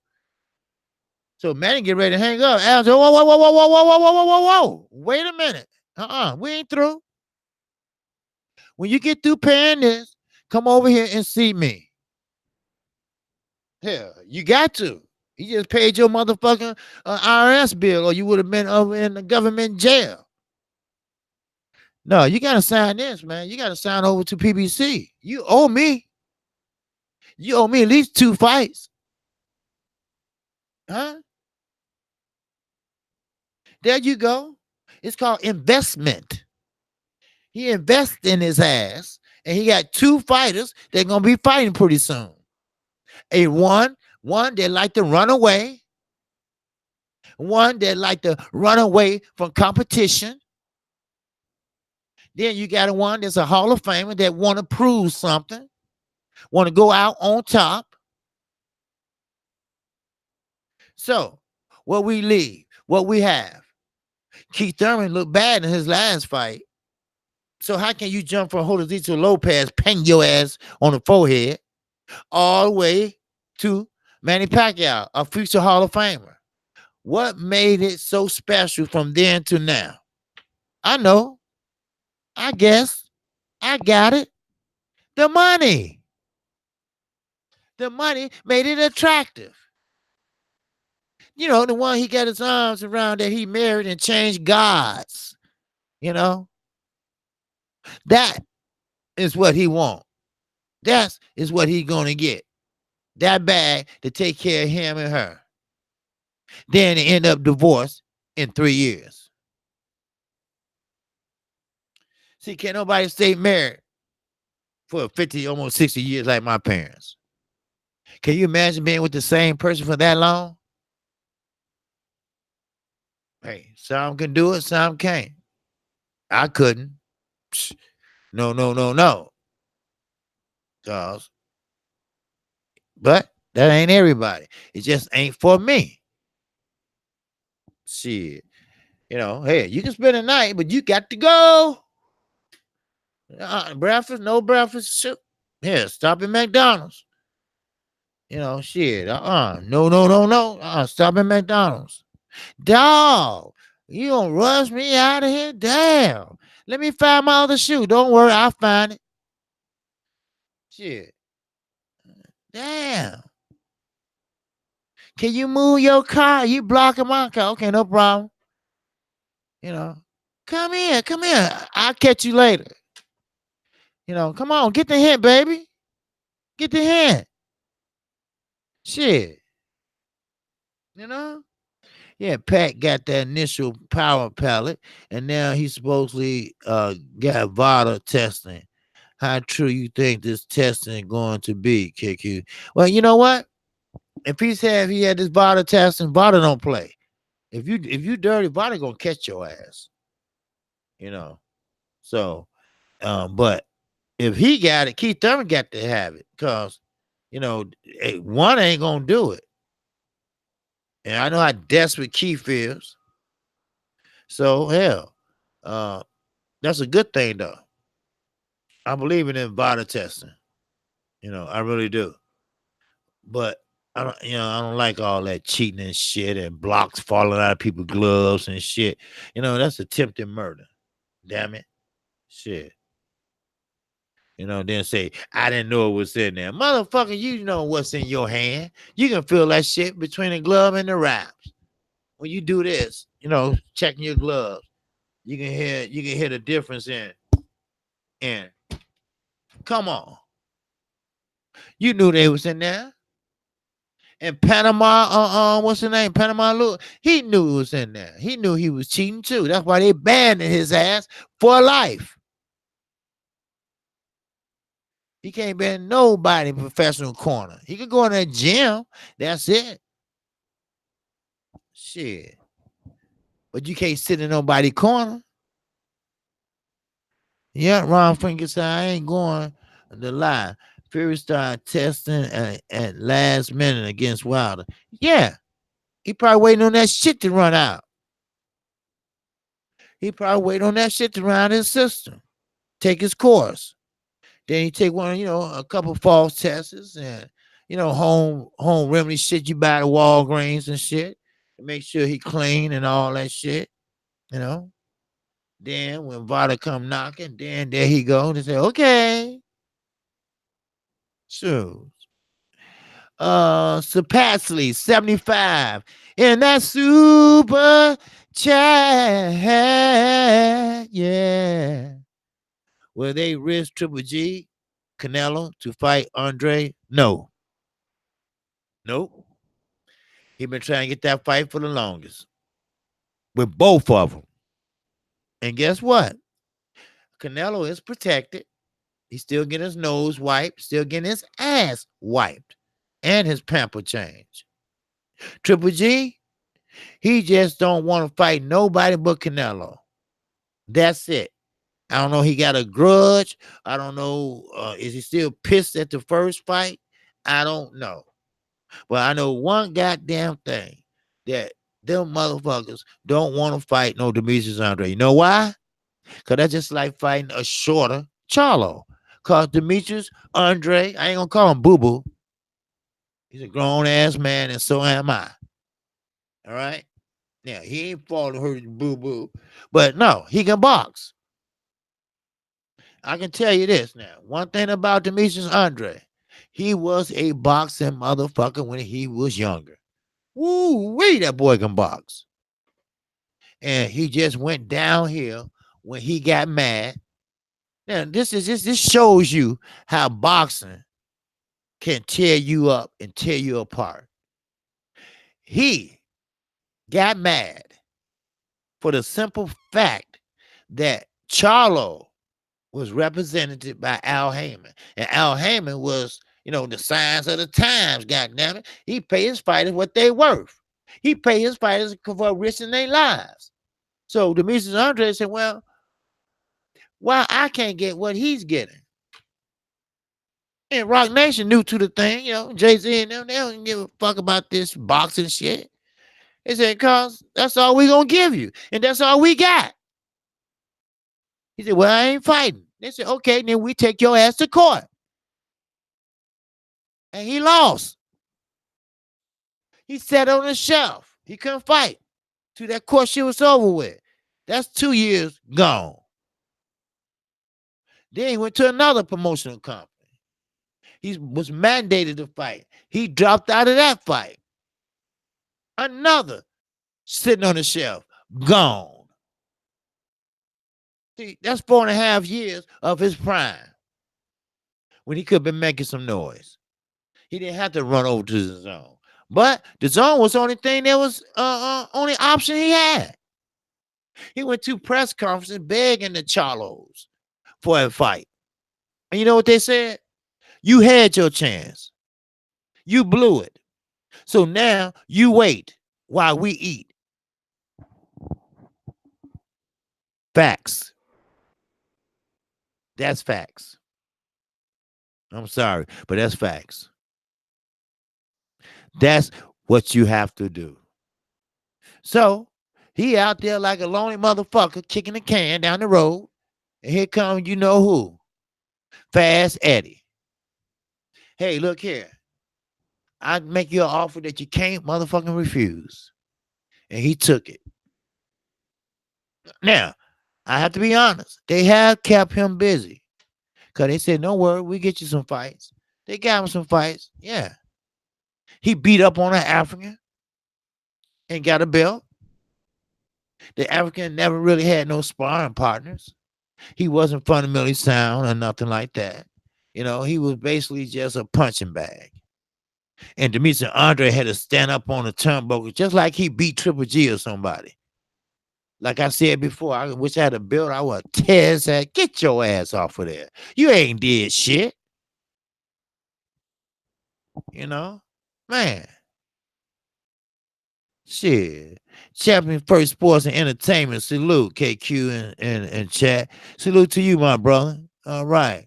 So Manny get ready to hang up. Al said, whoa. Wait a minute. We ain't through. When you get through paying this, come over here and see me. Hell, you got to. You just paid your motherfucking IRS bill or you would have been over in the government jail. No, you gotta sign this, man. You gotta sign over to PBC. You owe me. You owe me at least 2 fights. Huh? There you go. It's called investment. He invests in his ass, and he got 2 fighters that gonna be fighting pretty soon. One that like to run away, one that like to run away from competition. Then you got one that's a Hall of Famer that want to prove something, want to go out on top. So, what we leave, what we have. Keith Thurman looked bad in his last fight. So how can you jump from Josesito Lopez, ping your ass on the forehead, all the way to Manny Pacquiao, a future Hall of Famer? What made it so special from then to now? I know. I guess. I got it. The money. The money made it attractive. You know, the one he got his arms around that he married and changed gods. You know, that is what he wants. That is what he's going to get. That bag to take care of him and her. Then they end up divorced in 3 years. See, can't nobody stay married for 50, almost 60 years like my parents. Can you imagine being with the same person for that long? Hey, some can do it, some can't. I couldn't. No. But that ain't everybody. It just ain't for me. Shit. You know, hey, you can spend a night, but you got to go. Breakfast, no breakfast. Shit. Here, stop at McDonald's. You know, shit. No. Stop at McDonald's. Dog, you gonna rush me out of here? Damn. Let me find my other shoe. Don't worry, I'll find it. Shit. Damn. Can you move your car? You blocking my car. Okay, no problem. You know, come here. I'll catch you later. You know, come on, get the hint, baby. Get the hint. Shit. You know? Yeah, Pat got that initial power pellet, and now he supposedly got VADA testing. How true you think this testing is going to be, KQ? Well, you know what? If he had this VADA testing, VADA don't play. If you dirty, VADA gonna catch your ass. You know. So, but if he got it, Keith Thurman got to have it, because you know, one ain't gonna do it. And I know how desperate Keith feels. So hell, that's a good thing though. I believe in VADA testing. You know, I really do. But I don't like all that cheating and shit and blocks falling out of people's gloves and shit. You know, that's attempted murder. Damn it. Shit. You know, then say, I didn't know it was in there. Motherfucker, you know what's in your hand. You can feel that shit between the glove and the wraps. When you do this, you know, checking your gloves, you can hear the difference in. Come on. You knew they was in there. And Panama, what's the name? Panama Lou. He knew it was in there. He knew he was cheating too. That's why they banned his ass for life. He can't ban nobody in professional corner. He could go in that gym. That's it. Shit. But you can't sit in nobody's corner. Yeah, Ron Franklin said, I ain't going to lie. Fury started testing at last minute against Wilder. Yeah. He probably waiting on that shit to run out. He probably waiting on that shit to run out his system. Take his course. Then he take one, a couple false tests and, home remedy shit you buy at Walgreens and shit. And make sure he clean and all that shit, Then when VADA come knocking, then there he go. They say, okay. So, Surpassly 75 in that super chat. Yeah. Will they risk Triple G, Canelo to fight Andre? No. Nope. He been trying to get that fight for the longest with both of them. And guess what? Canelo is protected. He's still getting his nose wiped, still getting his ass wiped, and his pamper changed. Triple G, he just don't want to fight nobody but Canelo. That's it. I don't know. He got a grudge. I don't know. Is he still pissed at the first fight? I don't know. But I know one goddamn thing, that them motherfuckers don't want to fight no Demetrius Andre. You know why? Because that's just like fighting a shorter Charlo. Because Demetrius Andre, I ain't going to call him boo-boo. He's a grown-ass man, and so am I. All right? Now, he ain't falling hurt boo-boo. But no, he can box. I can tell you this now. One thing about Demetrius Andre, he was a boxing motherfucker when he was younger. Woo-wee, that boy can box. And he just went downhill when he got mad. Now, this shows you how boxing can tear you up and tear you apart. He got mad for the simple fact that Charlo was represented by Al Heyman. And Al Heyman was, the signs of the times, goddammit. He paid his fighters what they worth. He paid his fighters for risking their lives. So Demetrius Andre said, well, why I can't get what he's getting? And Rock Nation new to the thing, Jay-Z and them, they don't give a fuck about this boxing shit. They said, cuz that's all we gonna give you. And that's all we got. He said, well, I ain't fighting. They said, okay, then we take your ass to court. And he lost. He sat on the shelf. He couldn't fight till that court shit was over with. That's 2 years gone. Then he went to another promotional company. He was mandated to fight. He dropped out of that fight. Another sitting on the shelf, gone. See, that's 4.5 years of his prime when he could have been making some noise. He didn't have to run over to the zone. But the zone was the only thing that was only option he had. He went to press conferences begging the Charlos for a fight. And you know what they said? You had your chance. You blew it. So now you wait while we eat. Facts. That's facts. I'm sorry, but that's facts. That's what you have to do. So he out there like a lonely motherfucker kicking the can down the road. And here comes you know who. Fast Eddie. Hey, look here. I make you an offer that you can't motherfucking refuse. And he took it. Now, I have to be honest. They have kept him busy. Because they said, don't worry, we get you some fights. They got him some fights. Yeah. He beat up on an African and got a belt. The African never really had no sparring partners. He wasn't fundamentally sound or nothing like that. He was basically just a punching bag. And Demetrius Andre had to stand up on the turnbuckle just like he beat Triple G or somebody. Like I said before, I wish I had a belt. I would tear his ass. Get your ass off of there. You ain't did shit. Man. Shit. Champion First Sports and Entertainment. Salute, KQ and chat. Salute to you, my brother. All right.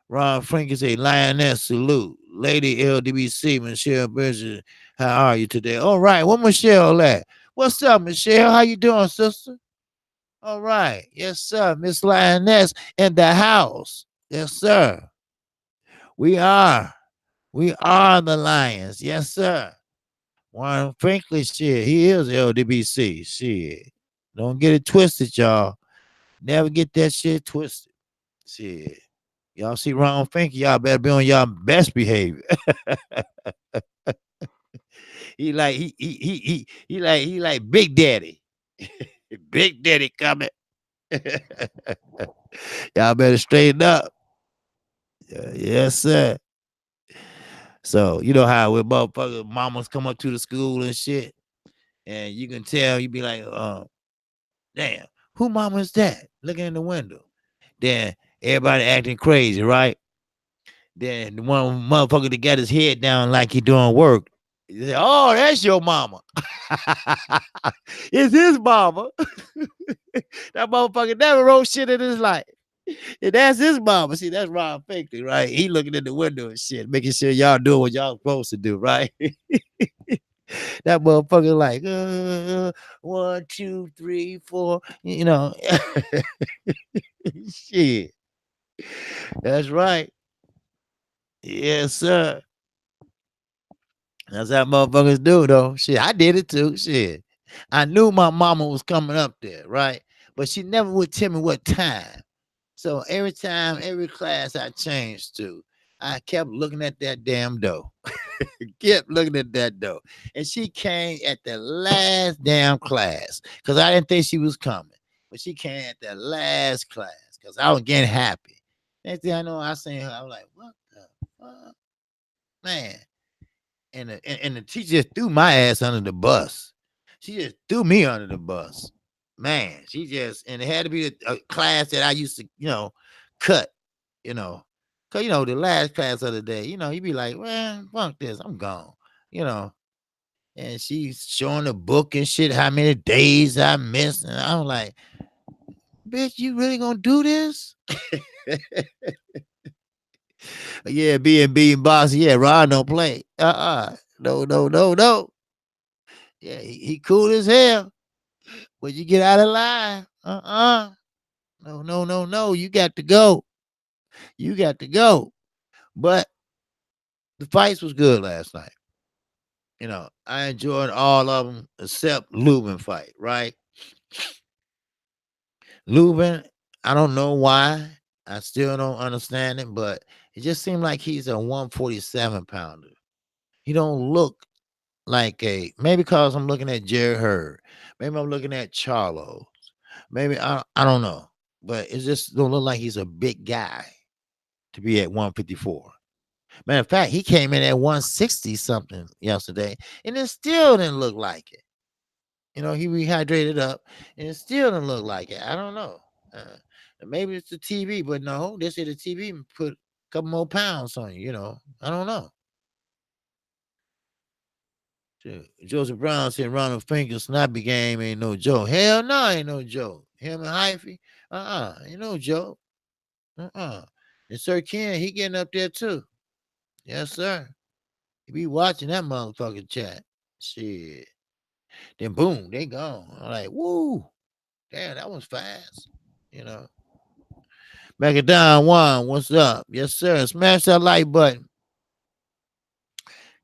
Ron Frank is a lioness. Salute. Lady LDBC, Michelle Bridges. How are you today? All right. Where Michelle at? What's up, Michelle? How you doing, sister? All right. Yes, sir. Miss Lioness in the house. Yes, sir. We are. We are the Lions. Yes, sir. Warren Franklin, shit. He is LDBC. Shit. Don't get it twisted, y'all. Never get that shit twisted. Shit. Y'all see Ron Finky, y'all better be on y'all best behavior. he like Big Daddy. Big Daddy coming. Y'all better straighten up. Yes, sir. So you know how when motherfuckers mamas come up to the school and shit, and you can tell you be like, damn, who mama is that? Looking in the window. Then everybody acting crazy, right? Then the one motherfucker that got his head down like he doing work. He say, oh, that's your mama. It's his mama. That motherfucker never wrote shit in his life. And that's his mama. See, that's Ron Finkley, right? He looking in the window and shit, making sure y'all doing what y'all supposed to do, right? That motherfucker like, 1, 2, 3, 4, you know. Shit. That's right. Yes, sir. That's how motherfuckers do, though. Shit, I did it too. Shit. I knew my mama was coming up there, right? But she never would tell me what time. So every time, every class I changed to, I kept looking at that damn door. Kept looking at that door. And she came at the last damn class because I didn't think she was coming. But she came at the last class because I was getting happy. Next thing I know, I seen her. I was like, what the fuck? Man. And the teacher just threw my ass under the bus. She just threw me under the bus. Man, she just, and it had to be a class that I used to, cut, you know. Cause the last class of the day, you be like, well, fuck this, I'm gone, you know. And she's showing the book and shit, how many days I missed. And I'm like, bitch, you really gonna do this? Yeah, being boss. Yeah, Ron don't play. No, no, no, no. Yeah, he cool as hell. But you get out of line. No, no, no, no. You got to go. You got to go. But the fights was good last night. I enjoyed all of them except Lubin fight, right? Lubin, I don't know why. I still don't understand it, but it just seemed like he's a 147 pounder. He don't look like maybe because I'm looking at Jerry Hurd. Maybe I'm looking at Charlo. Maybe I don't know. But it just don't look like he's a big guy to be at 154. Matter of fact, he came in at 160 something yesterday, and it still didn't look like it. He rehydrated up, and it still didn't look like it. I don't know. Maybe it's the TV, but no, they say the TV put a couple more pounds on you. I don't know. Joseph Brown said Ronald Finkel's snappy game ain't no joke. Hell no, ain't no joke. Him and Hyphy, ain't no joke. And Sir Ken, he getting up there too. Yes, sir. He be watching that motherfucking chat. Shit. Then boom, they gone. I'm like, woo. Damn, that was fast. You know. Macadon One, what's up? Yes, sir. Smash that like button.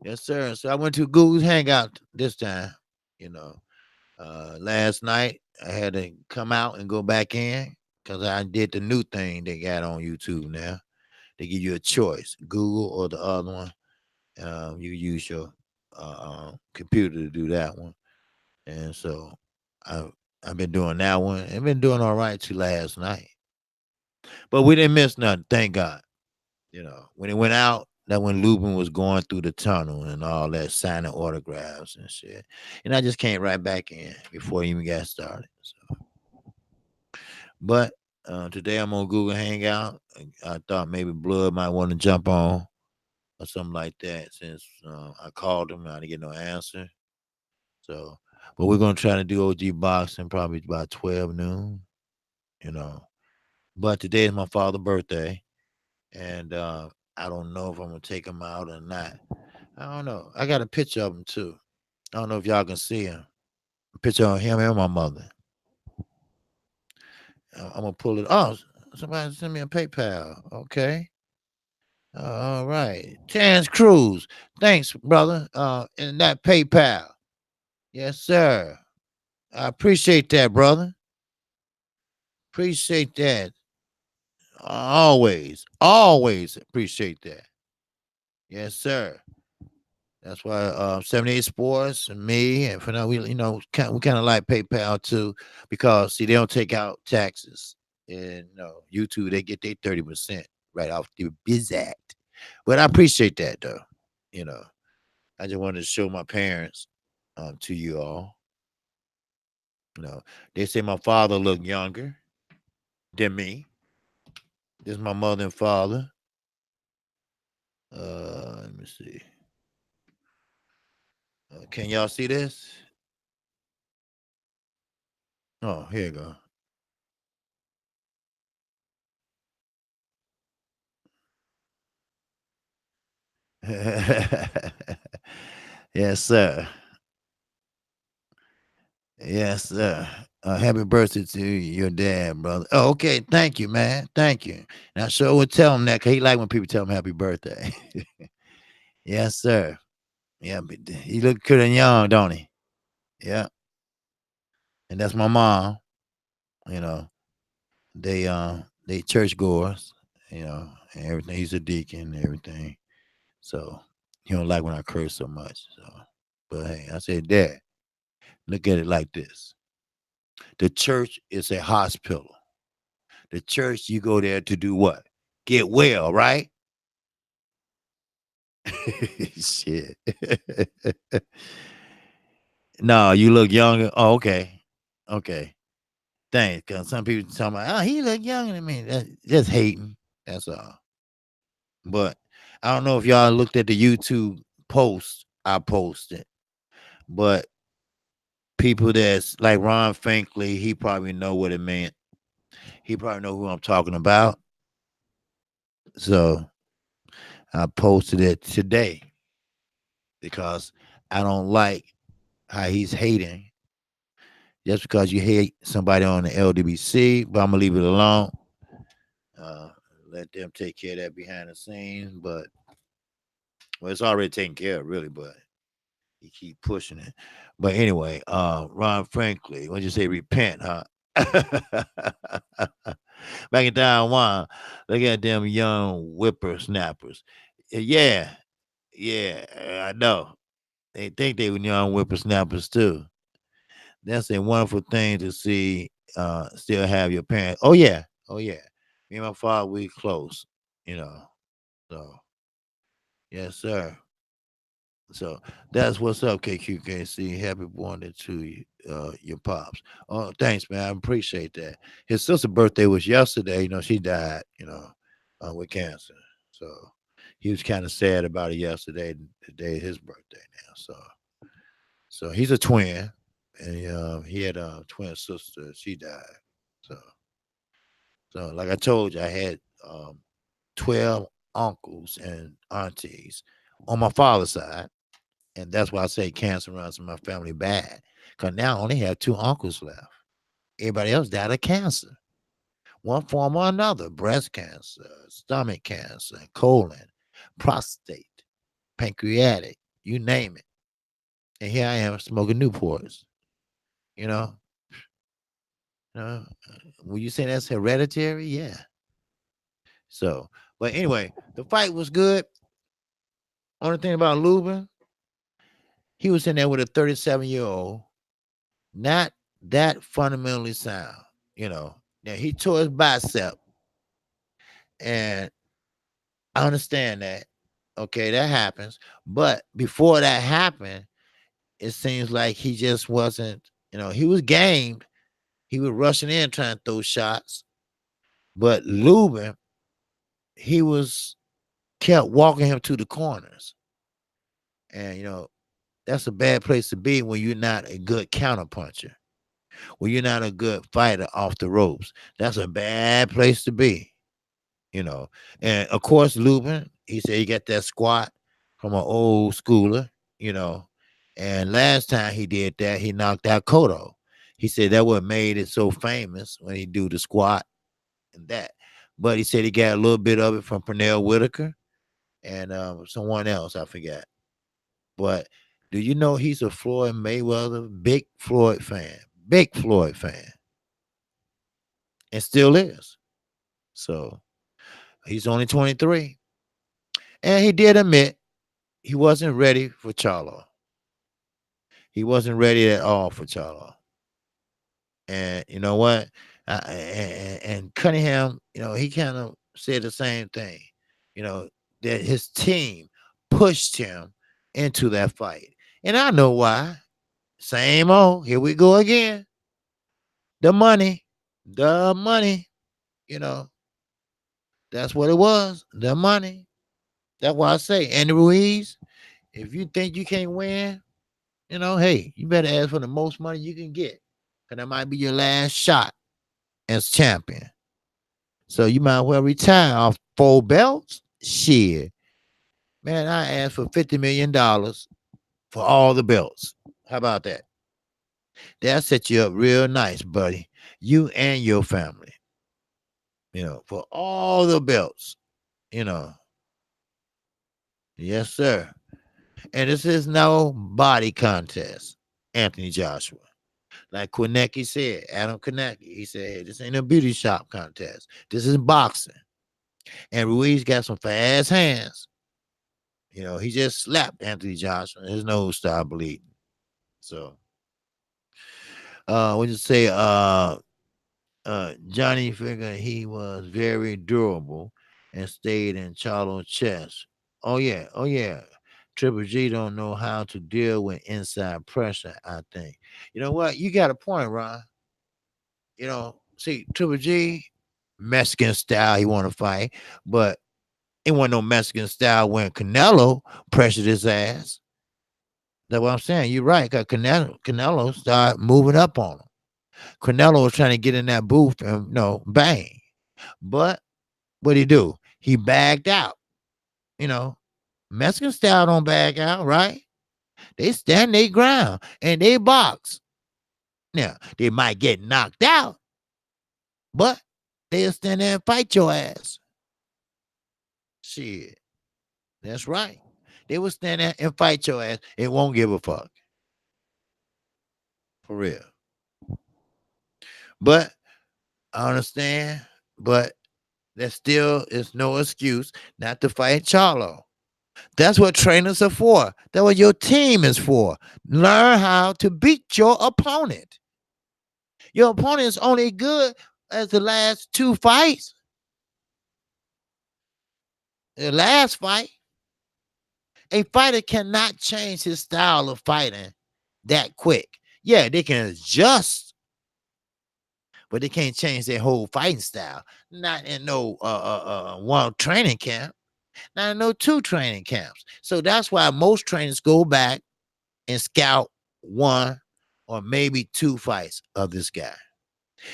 Yes, sir. So I went to Google's Hangout this time. You know. Last night I had to come out and go back in because I did the new thing they got on YouTube now. They give you a choice, Google or the other one. You use your computer to do that one, and so I've been doing that one. I've been doing all right till last night, but we didn't miss nothing. Thank God. When it went out, that when Lubin was going through the tunnel and all that, signing autographs and shit, and I just came right back in before he even got started. So, but today I'm on Google Hangout. I thought maybe Blood might want to jump on or something like that since I called him. I didn't get no answer. So, but we're gonna try to do OG boxing probably about 12 noon. You know, but today is my father's birthday, and I don't know if I'm gonna take him out or not. I don't know. I got a picture of him too. I don't know if y'all can see him. A picture of him and my mother. I'm gonna pull it. Oh, somebody send me a PayPal. Okay. All right. Terrence Cruz. Thanks, brother. And that PayPal. Yes, sir. I appreciate that, brother. Appreciate that. Always appreciate that. Yes, sir. That's why 78 Sports and me and for now we kind of like PayPal too because see they don't take out taxes and YouTube they get their 30% right off the bizat. But I appreciate that though. You know, I just wanted to show my parents to you all. They say my father looked younger than me. This is my mother and father. Let me see. Can y'all see this? Oh, here you go. Yes, sir. Yes, sir. Happy birthday to your dad, brother. Oh, okay. Thank you, man. Thank you. Now, sure would tell him that because he like when people tell him happy birthday. Yes, sir. Yeah, but he look good and young, don't he? Yeah. And that's my mom. You know, they church goers. And everything. He's a deacon and everything. So he don't like when I curse so much. So, but hey, I said, Dad, look at it like this: the church is a hospital. The church, you go there to do what? Get well, right? Shit. No, you look younger. Oh, okay. Okay. Thanks. Because some people tell me, oh, he look younger than me. That's just hating. That's all. But I don't know if y'all looked at the YouTube post I posted, but people that's like Ron Finkley, he probably know what it meant. He probably know who I'm talking about. So I posted it today because I don't like how he's hating just because you hate somebody on the LDBC, but I'm gonna leave it alone. Uh, Let them take care of that behind the scenes. But well, it's already taken care of, really. But he keep pushing it. But anyway, Ron Franklin, what you say? Repent, huh? Back in Taiwan, look at them young whippersnappers. Yeah, yeah, I know. They think they were young whippersnappers too. That's a wonderful thing to see. Still have your parents. Oh yeah, oh yeah. Me and my father, we close. You know. So yes, sir. So that's what's up, KQKC. Happy birthday to you, your pops. Oh, thanks, man. I appreciate that. His sister's birthday was yesterday. She died. With cancer. So he was kind of sad about it yesterday. The day of his birthday now. So he's a twin, and he had a twin sister. She died. So like I told you, I had 12 uncles and aunties on my father's side. And that's why I say cancer runs in my family bad. Because now I only have two uncles left. Everybody else died of cancer, one form or another: breast cancer, stomach cancer, colon, prostate, pancreatic, you name it. And here I am smoking Newports. You know, when you say that's hereditary, yeah. So, but anyway, the fight was good. Only thing about Lubin, he was in there with a 37-year-old, not that fundamentally sound. Now he tore his bicep, and I understand that. Okay, that happens. But before that happened, it seems like he just wasn't, he was gamed. He was rushing in trying to throw shots. But Lubin, he was kept walking him to the corners. And that's a bad place to be when you're not a good counterpuncher. When you're not a good fighter off the ropes. That's a bad place to be. And of course, Lubin, he said he got that squat from an old schooler, you know. And last time he did that, he knocked out Cotto. He said that what made it so famous when he do the squat and that. But he said he got a little bit of it from Pernell Whitaker and someone else, I forgot. But do you know he's a Floyd Mayweather big Floyd fan, and still is. So he's only 23. And he did admit, he wasn't ready for Charlo. He wasn't ready at all for Charlo. And you know what? And Cunningham, he kind of said the same thing. That his team pushed him into that fight, and I know why. Same old. Here we go again. The money, the money. You know, that's what it was. The money. That's why I say, Andy Ruiz, if you think you can't win, hey, you better ask for the most money you can get, because that might be your last shot as champion. So you might well retire off 4 belts. Shit. Man, I asked for $50 million for all the belts. How about that? That'll set you up real nice, buddy. You and your family. For all the belts. You know. Yes, sir. And this is no body contest, Anthony Joshua. Like Kqkc said, Adam Kqkc, he said, hey, this ain't a beauty shop contest. This is boxing. And Ruiz got some fast hands. He just slapped Anthony Joshua. His nose started bleeding. So, what you say? Johnny figured he was very durable and stayed in Charlo's chest. Oh yeah. Triple G don't know how to deal with inside pressure, I think. You know what? You got a point, Ron. See, Triple G, Mexican style, he want to fight, but it wasn't no Mexican style when Canelo pressured his ass. That's what I'm saying. You're right, because Canelo started moving up on him. Canelo was trying to get in that booth and, bang. But what'd he do? He bagged out. Mexican style don't bag out, right? They stand their ground and they box. Now, they might get knocked out, but they'll stand there and fight your ass. Shit. That's right. They will stand there and fight your ass. It won't give a fuck. For real. But I understand. But there still is no excuse not to fight Charlo. That's what trainers are for. That's what your team is for. Learn how to beat your opponent. Your opponent is only good as the last 2 fights. The last fight, a fighter cannot change his style of fighting that quick. Yeah, they can adjust, but they can't change their whole fighting style. Not in no one training camp, not in no 2 training camps. So that's why most trainers go back and scout 1 or maybe 2 fights of this guy.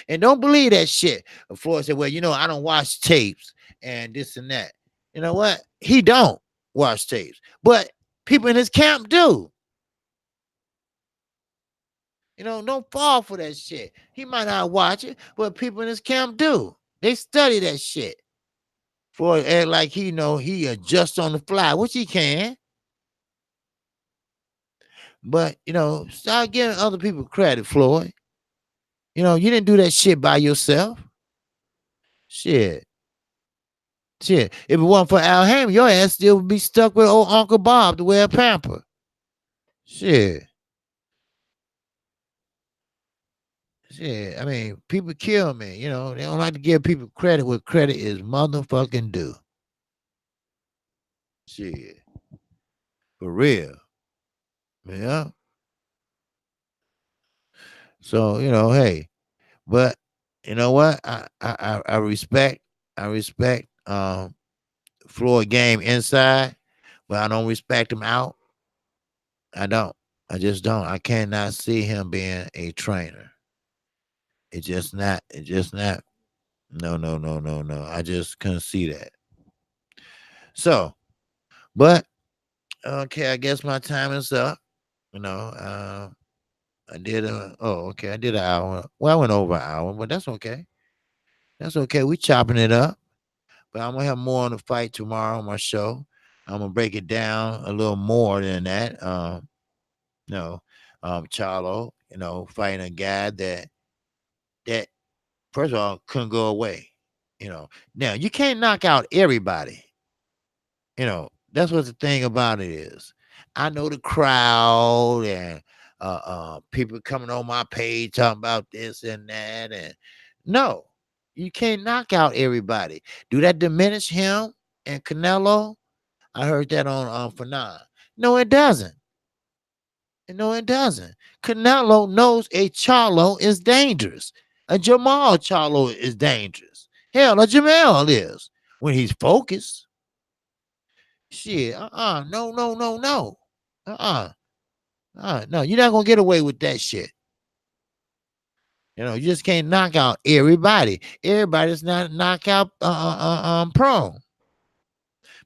And don't believe that shit. Floyd said, well, I don't watch tapes and this and that. You know what? He don't watch tapes, but people in his camp do. Don't fall for that shit. He might not watch it, but people in his camp do. They study that shit. Floyd act like he adjusts on the fly, which he can. But, start giving other people credit, Floyd. You didn't do that shit by yourself. Shit. If it wasn't for Al Hammond, your ass still would be stuck with old Uncle Bob to wear a pamper. Shit. I mean, people kill me. They don't like to give people credit where credit is motherfucking due. Shit. For real. Yeah. So, hey, but you know what? I respect Floyd game inside, but I don't respect him out. I don't. I just don't. I cannot see him being a trainer. It's just not. No. I just couldn't see that. So, but okay, I guess my time is up. I did I did an hour. Well, I went over an hour, but that's okay. That's okay. We chopping it up. But I'm gonna have more on the fight tomorrow on my show. I'm gonna break it down a little more than that. Charlo, fighting a guy that first of all couldn't go away. Now you can't knock out everybody. That's what the thing about it is. I know the crowd and people coming on my page talking about this and that, and no, you can't knock out everybody. Do that diminish him and Canelo? I heard that on Fanon. No, it doesn't. No, it doesn't. Canelo knows a Charlo is dangerous. A Jamal Charlo is dangerous. Hell, a Jamal is when he's focused. Shit, no, no, no, no, uh, no, you're not gonna get away with that shit. You just can't knock out everybody. Everybody's not knockout prone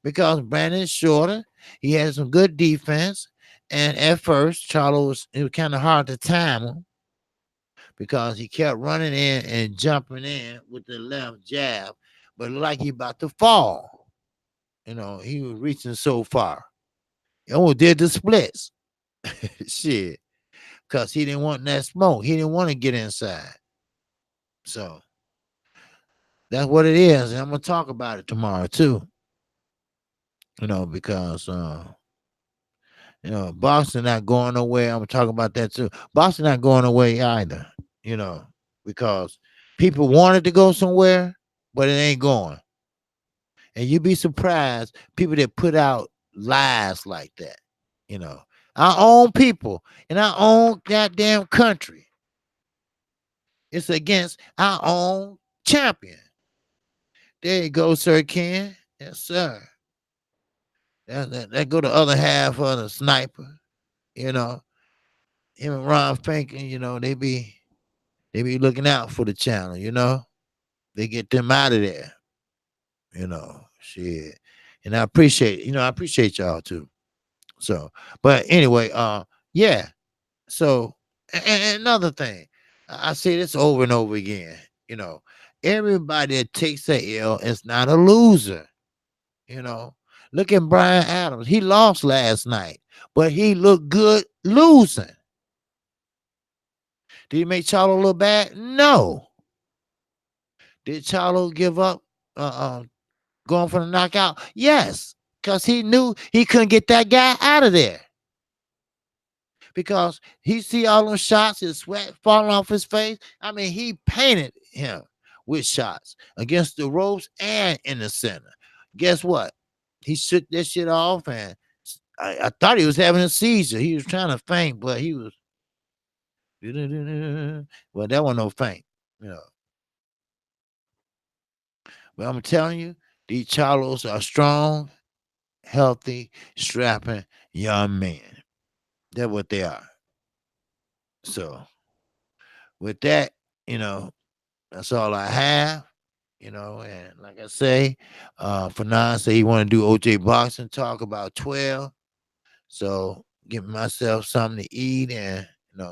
because Brandon's shorter. He has some good defense, and at first, it was kind of hard to time him because he kept running in and jumping in with the left jab, but it looked like he about to fall. He was reaching so far. He almost did the splits. Shit. Because he didn't want that smoke. He didn't want to get inside. So that's what it is. And I'm gonna talk about it tomorrow too. Because Boston not going nowhere. I'm gonna talk about that too. Boston not going away either, because people wanted to go somewhere, but it ain't going. And you'd be surprised people that put out lies like that. Our own people in our own goddamn country. It's against our own champion. There you go, Sir Ken. Yes, sir. That go the other half of the sniper. Him and Ron Finkel, they be looking out for the channel. They get them out of there. Shit. And I appreciate y'all too. So, but anyway, yeah. So, and another thing, I say this over and over again. Everybody that takes a L is not a loser. Look at Brian Adams. He lost last night, but he looked good losing. Did he make Charlo look bad? No. Did Charlo give up going for the knockout? Yes, because he knew he couldn't get that guy out of there. Because he see all them shots, his sweat falling off his face. I mean, he painted him with shots against the ropes and in the center. Guess what? He shook that shit off, and I thought he was having a seizure. He was trying to faint, but he was. Well, that wasn't no faint, you know. But I'm telling you, these Charlos are strong, healthy, strapping young men. That's what they are. So, with that, that's all I have. And like I say, Fanon say he want to do OJ boxing talk about 12. So give myself something to eat, and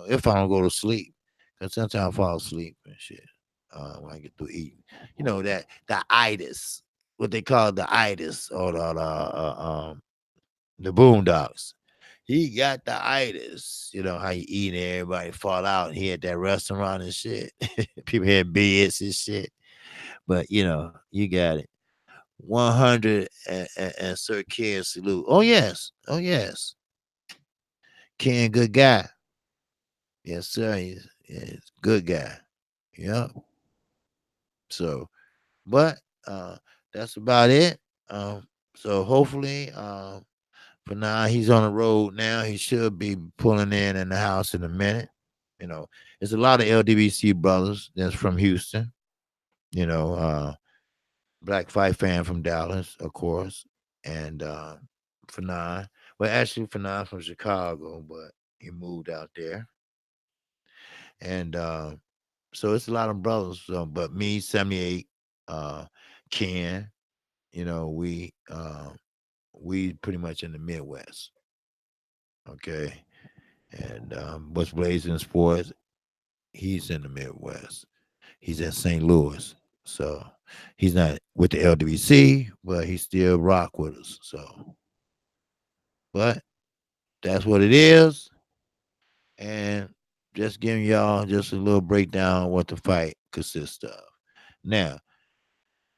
if I don't go to sleep, because sometimes I fall asleep and shit when I get through eating. That the itis, what they call the itis, or the boondocks. He got the itis. How you eat and everybody fall out. He had that restaurant and shit. People had beds and shit. But you got it. 100 and Sir Ken salute. Oh yes. Oh yes. Ken, good guy. Yes, sir. He's a good guy. Yep. So, but that's about it. So hopefully, for now, he's on the road now. He should be pulling in the house in a minute. There's a lot of LDBC brothers that's from Houston. Black Fight fan from Dallas, of course, and Fanon. Well, actually, Fanon from Chicago, but he moved out there, and so it's a lot of brothers. But me, 78, Ken, we pretty much in the Midwest, okay, and what's blazing sports, he's in the Midwest. He's in St. Louis, so he's not with the LWC, but he still rock with us. So, but that's what it is, and just giving y'all just a little breakdown of what the fight consists of. Now,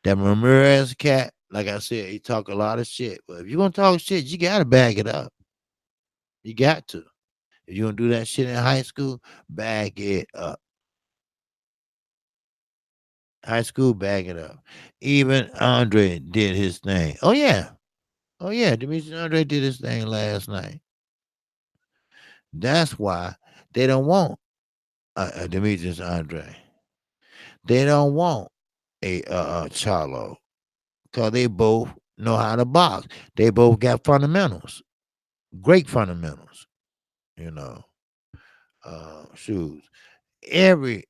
that Ramirez cat, Like I said, he talk a lot of shit. But if you're gonna talk shit, you gotta back it up. You got to. If you're gonna do that shit in high school, back it up. High school, back it up. Even Andre did his thing. Oh yeah. Oh yeah. Demetrius Andre did his thing last night. That's why they don't want Demetrius Andre. They don't want a Charlo because they both know how to box. They both got fundamentals, great fundamentals. You know, shoes. Every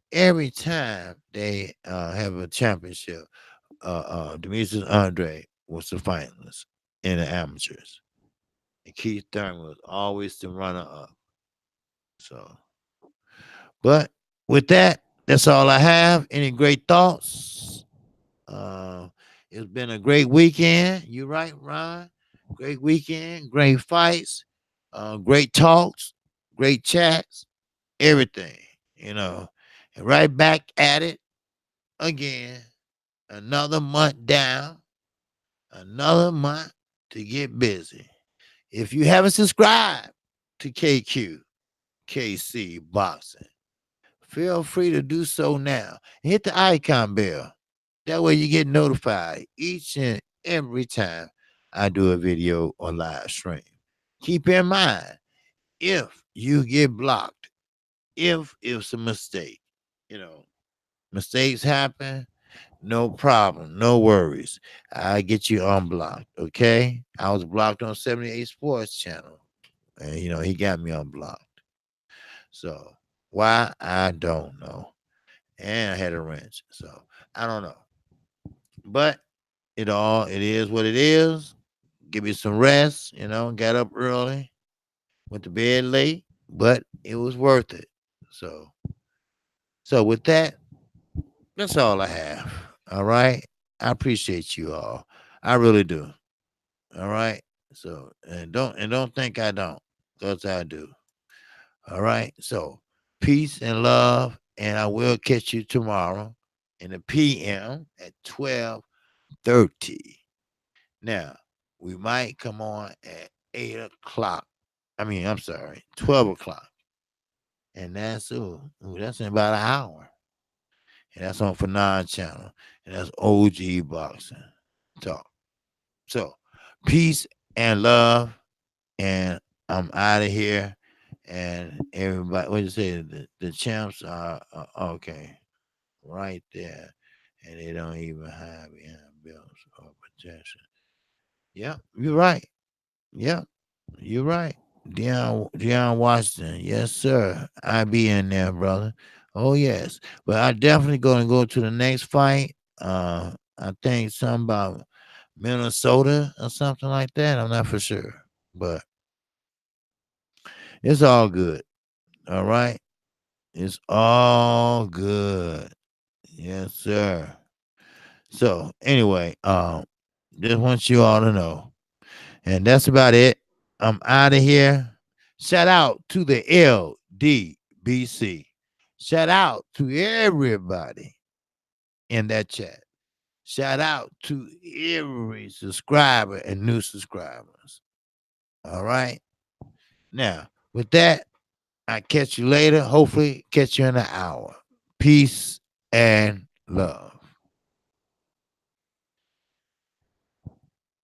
time they have a championship, Demetrius Andre was the finalist in the amateurs, and Keith Thurman was always the runner up. So, but with that, that's all I have. Any great thoughts? Uh, it's been a great weekend. You right, Ron? Great weekend, great fights, great talks, great chats, everything. You know, and right back at it again. Another month down, another month to get busy. If you haven't subscribed to KQKC Boxing, feel free to do so now. Hit the icon bell. That way you get notified each and every time I do a video or live stream. Keep in mind, if you get blocked, if it's a mistake, you know, mistakes happen, no problem, no worries. I get you unblocked, okay? I was blocked on 78 Sports Channel, and he got me unblocked. So why I don't know. And I had a wrench, so I don't know. But it is what it is. Give me some rest, got up early, went to bed late, but it was worth it. So with that, that's all I have. All right. I appreciate you all. I really do. All right. So and don't think I don't, because I do. All right. So peace and love. And I will catch you tomorrow in the PM at 12:30. Now, we might come on at 8 o'clock. I'm sorry, 12 o'clock. And that's in about an hour. And that's on for channel. And that's OG Boxing Talk. So, peace and love. And I'm out of here. And everybody, what you say? The champs are okay, right there. And they don't even have bills or protection. Yeah, you're right. Yeah, you're right. Deion Washington. Yes, sir. I be in there, brother. Oh, yes. But I definitely going to go to the next fight. I think something about Minnesota or something like that. I'm not for sure. But it's all good. All right. It's all good. Yes, sir. So anyway, just want you all to know. And that's about it. I'm out of here. Shout out to the LDBC. Shout out to everybody in that chat. Shout out to every subscriber and new subscribers. All right. Now, with that, I catch you later. Hopefully, catch you in an hour. Peace and love.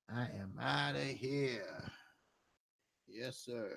I am out of here. Yes, sir.